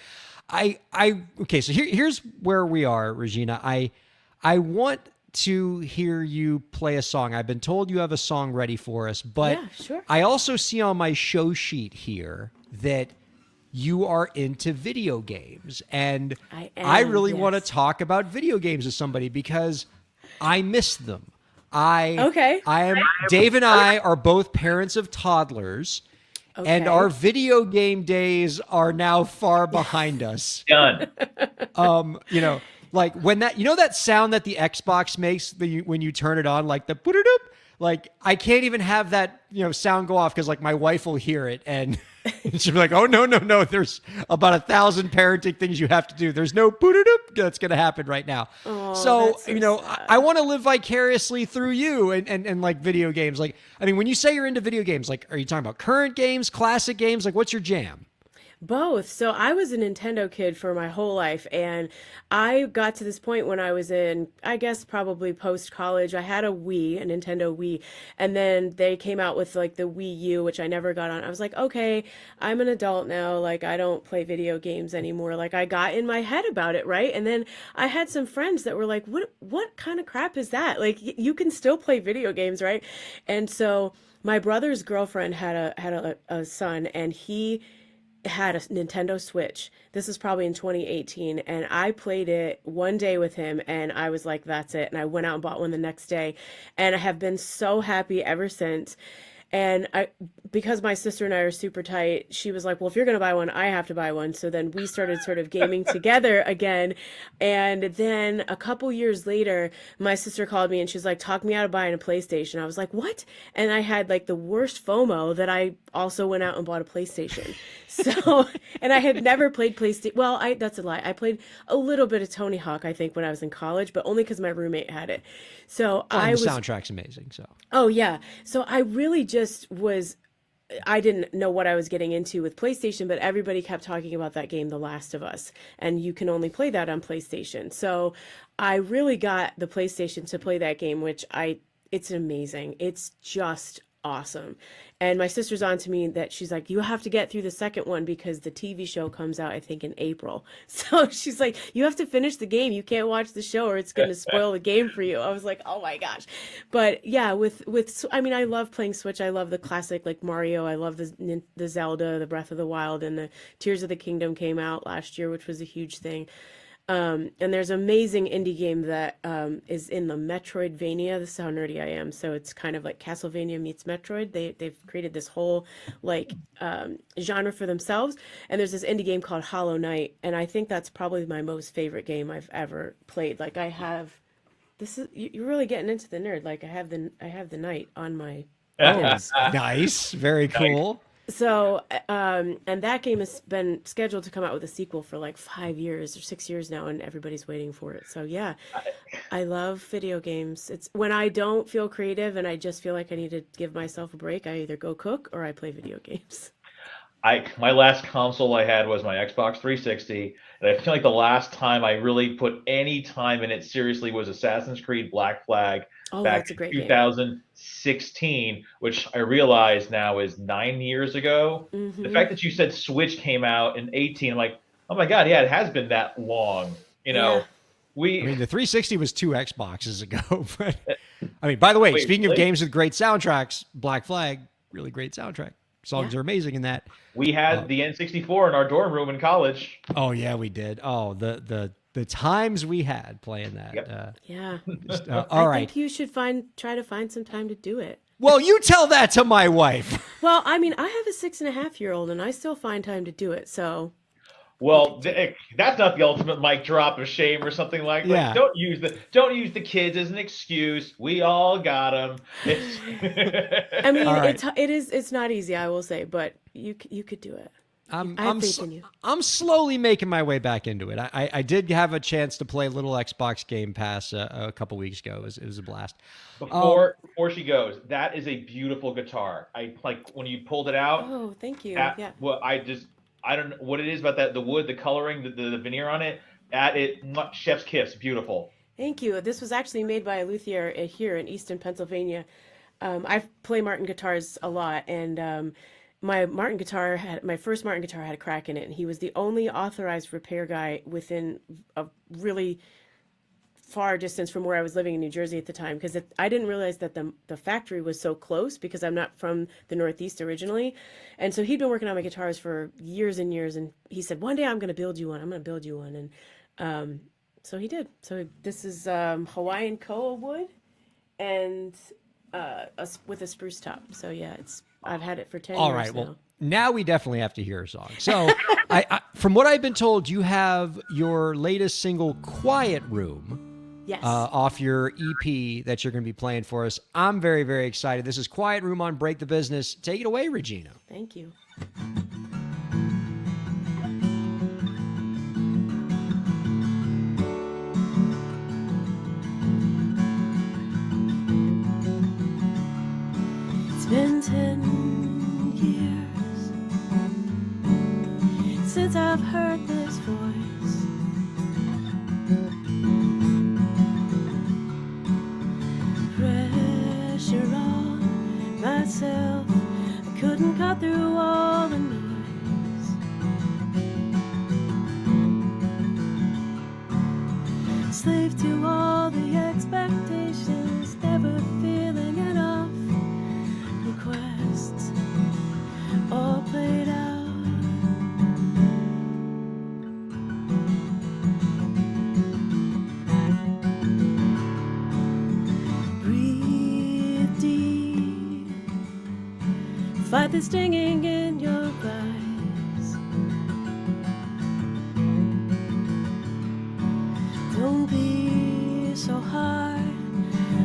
S1: Okay, so here's where we are, Regina. I want to hear you play a song. I've been told you have a song ready for us, but
S6: yeah, sure.
S1: I also see on my show sheet here that you are into video games, and I really want to talk about video games with somebody because I miss them.
S6: Okay.
S1: Dave and I are both parents of toddlers, and
S6: Okay.
S1: our video game days are now far behind us.
S3: Done.
S1: You know, like when that sound that the Xbox makes when you turn it on, like the put-a-doop, like I can't even have that, sound go off because like my wife will hear it and she'll be like, oh no, there's about 1,000 parenting things you have to do. There's no put-a-doop that's going to happen right now.
S6: Oh,
S1: So,
S6: that's so sad.
S1: I want to live vicariously through you and like video games. Like, I mean, when you say you're into video games, like, are you talking about current games, classic games? Like, what's your jam?
S6: Both. So I was a Nintendo kid for my whole life, and I got to this point when I was in, I guess, probably post college. I had a Nintendo Wii, and then they came out with like the Wii U, which I never got on. I was like, okay, I'm an adult now. Like, I don't play video games anymore. Like, I got in my head about it, right? And then I had some friends that were like, what kind of crap is that? Like, you can still play video games, right? And so my brother's girlfriend had a son, and he had a Nintendo Switch. This was probably in 2018, and I played it one day with him, and I was like, that's it. And I went out and bought one the next day, and I have been so happy ever since. And because my sister and I are super tight, she was like, well, if you're going to buy one, I have to buy one. So then we started sort of gaming together again. And then a couple years later, my sister called me and she's like, talk me out of buying a PlayStation. I was like, what? And I had like the worst FOMO that I also went out and bought a PlayStation. So, and I had never played PlayStation. Well, that's a lie. I played a little bit of Tony Hawk, I think, when I was in college, but only because my roommate had it. So
S1: The soundtrack's amazing. So,
S6: oh yeah. So I really I didn't know what I was getting into with PlayStation, but everybody kept talking about that game, The Last of Us, and you can only play that on PlayStation. So I really got the PlayStation to play that game, it's amazing. It's just awesome. And my sister's on to me that she's like, you have to get through the second one because the TV show comes out, I think, in April. So she's like, you have to finish the game. You can't watch the show or it's going to spoil the game for you. I was like, oh my gosh. But yeah, I mean, I love playing Switch. I love the classic like Mario. I love the Zelda, the Breath of the Wild, and the Tears of the Kingdom came out last year, which was a huge thing. And there's an amazing indie game that is in the Metroidvania. This is how nerdy I am. So it's kind of like Castlevania meets Metroid. They've created this whole like genre for themselves. And there's this indie game called Hollow Knight, and I think that's probably my most favorite game I've ever played. Like you're really getting into the nerd. Like I have the knight on my.
S1: nice, very cool.
S6: So, and that game has been scheduled to come out with a sequel for like 5 years or 6 years now, and everybody's waiting for it. So yeah, I love video games. It's when I don't feel creative and I just feel like I need to give myself a break, I either go cook or I play video games.
S3: My last console I had was my Xbox 360, and I feel like the last time I really put any time in it seriously was Assassin's Creed Black Flag back
S6: That's a
S3: in
S6: great game.
S3: 2016, which I realize now is 9 years ago.
S6: Mm-hmm.
S3: The fact that you said Switch came out in 18, I'm like, oh my God, yeah, it has been that long.
S6: Yeah.
S1: I mean, the 360 was 2 Xboxes ago. But I mean, by the way, speaking of games with great soundtracks, Black Flag, really great soundtrack. Songs are amazing in that.
S3: We had the N64 in our dorm room in college.
S1: Oh yeah, we did. Oh, the times we had playing that.
S3: Yep.
S6: Yeah.
S1: All
S6: I
S1: right.
S6: think you should try to find some time to do it.
S1: Well, you tell that to my wife.
S6: Well, I mean, I have a 6.5-year-old and I still find time to do it. So.
S3: Well, that's not the ultimate mic drop of shame or something like that.
S1: Yeah.
S3: Don't use the kids as an excuse. We all got them.
S6: I mean,
S1: All right.
S6: it's not easy, I will say, but you could do it. I have faith in you.
S1: I'm slowly making my way back into it. I did have a chance to play a little Xbox Game Pass a couple weeks ago. It was a blast.
S3: Before she goes, that is a beautiful guitar. I like when you pulled it out.
S6: Oh, thank you. Yeah.
S3: Well, I don't know what it is about that, the wood, the coloring, the veneer on it. Chef's kiss, beautiful.
S6: Thank you. This was actually made by a luthier here in Easton, Pennsylvania. I play Martin guitars a lot, and my first Martin guitar had a crack in it, and he was the only authorized repair guy within a really far distance from where I was living in New Jersey at the time, because I didn't realize that the factory was so close, because I'm not from the Northeast originally. And so he'd been working on my guitars for years and years, and he said, one day I'm going to build you one. And so he did. So this is Hawaiian koa wood, and with a spruce top. So yeah, I've had it for 10
S1: All
S6: years
S1: right.
S6: now.
S1: Well, now we definitely have to hear a song. So, from what I've been told, you have your latest single, "Quiet Room,"
S6: Yes.
S1: off your EP that you're going to be playing for us. I'm very, very excited. This is "Quiet Room" on Break the Business. Take it away, Regina.
S6: Thank you. It's been 10 years since I've heard this voice. Pressure on myself, I couldn't cut through all the noise. Slave to all the expectations, never feeling enough. Requests all played out. Breathe deep, fight the stinging in your eyes. Don't be so hard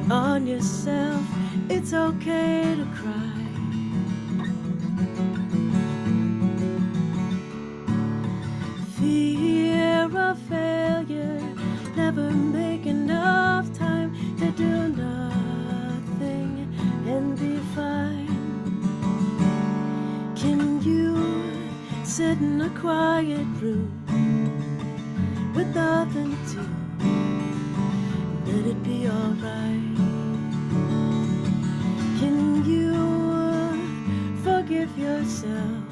S6: on yourself, it's okay to cry. Fear of failure, never make enough time to do nothing and be fine. Can you sit in a quiet room with nothing to do? Let it be alright. Can you forgive yourself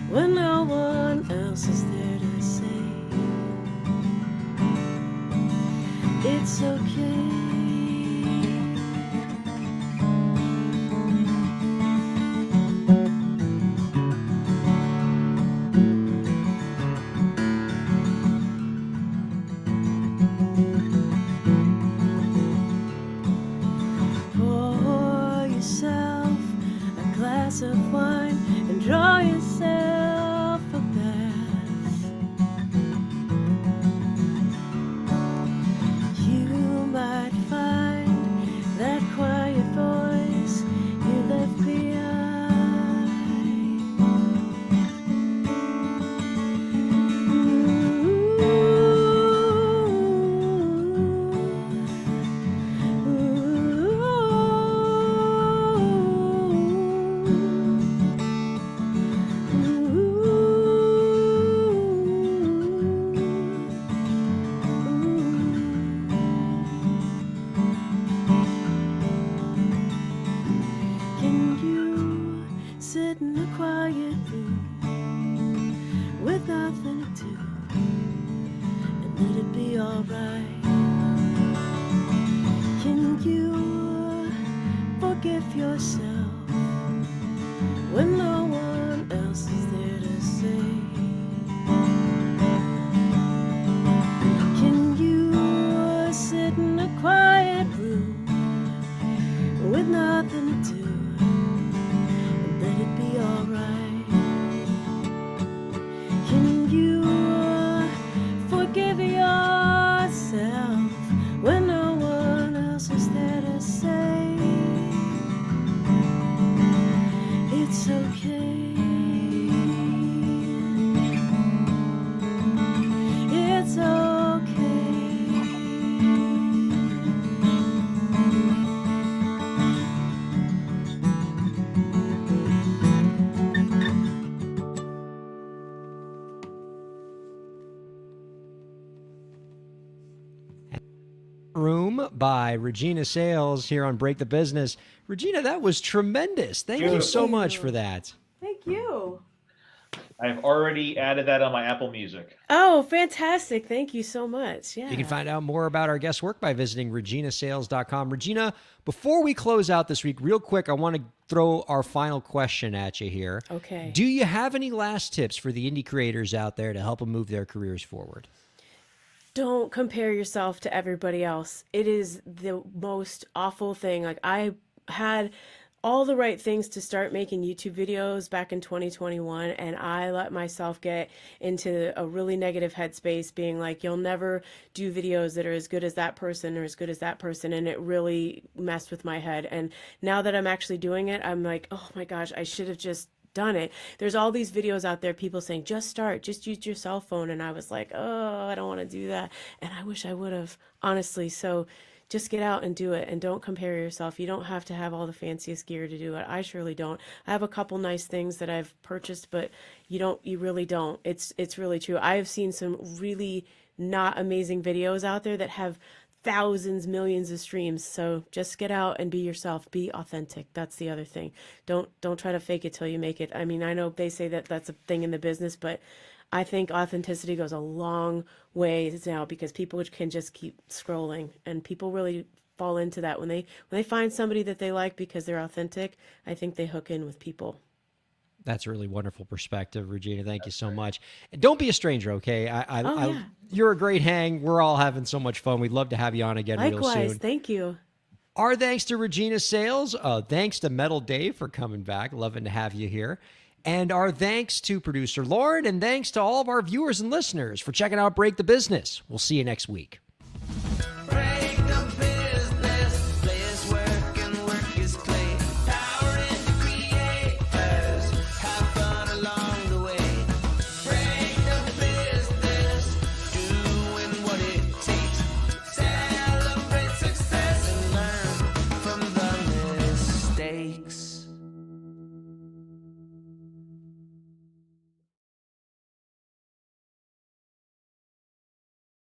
S6: when no one else is there to say it's okay? Pour yourself a glass of wine and draw yourself a bath. You might find that quiet voice you left Can you sit in a quiet room with nothing to do and let it be alright? Can you forgive yourself when no one else is there to say? Can you sit in a quiet room with nothing to do and let it be alright? Can you forgive yourself when no one else is there to say it's okay? It's okay.
S1: Room by Regina Sales here on Break the Business. Regina, that was tremendous. Thank you so much for that.
S6: Thank you.
S3: I've already added that on my Apple Music.
S6: Oh, fantastic. Thank you so much. Yeah.
S1: You can find out more about our guest work by visiting reginasales.com. Regina, before we close out this week, real quick, I want to throw our final question at you here.
S6: Okay.
S1: Do you have any last tips for the indie creators out there to help them move their careers forward?
S6: don't compare yourself to everybody else. It is the most awful thing. Like, I had all the right things to start making YouTube videos back in 2021, and I let myself get into a really negative headspace, being like, you'll never do videos that are as good as that person or as good as that person, and it really messed with my head. And now that I'm actually doing it, I'm like, oh my gosh, I should have just done it. There's all these videos out there, people saying, just start, just use your cell phone, and I was like, oh, I don't want to do that, and I wish I would have, honestly. So just get out and do it, and don't compare yourself. You don't have to have all the fanciest gear to do it. I surely don't. I have a couple nice things that I've purchased, but you really don't. It's really true. I have seen some really not amazing videos out there that have thousands, millions of streams. So just get out and be yourself. Be authentic. That's the other thing. Don't try to fake it till you make it. I mean, I know they say that that's a thing in the business, but I think authenticity goes a long way now, because people can just keep scrolling, and people really fall into that when they find somebody that they like because they're authentic. I think they hook in with people.
S1: That's a really wonderful perspective, Regina. Thank you so much. And don't be a stranger, okay?
S6: Yeah.
S1: You're a great hang. We're all having so much fun. We'd love to have you on again real
S6: Likewise,
S1: soon.
S6: thank you.
S1: Our thanks to Regina Sales. Thanks to Metal Dave for coming back. Loving to have you here. And our thanks to producer Lauren, and thanks to all of our viewers and listeners for checking out Break the Business. We'll see you next week.
S2: Break the business.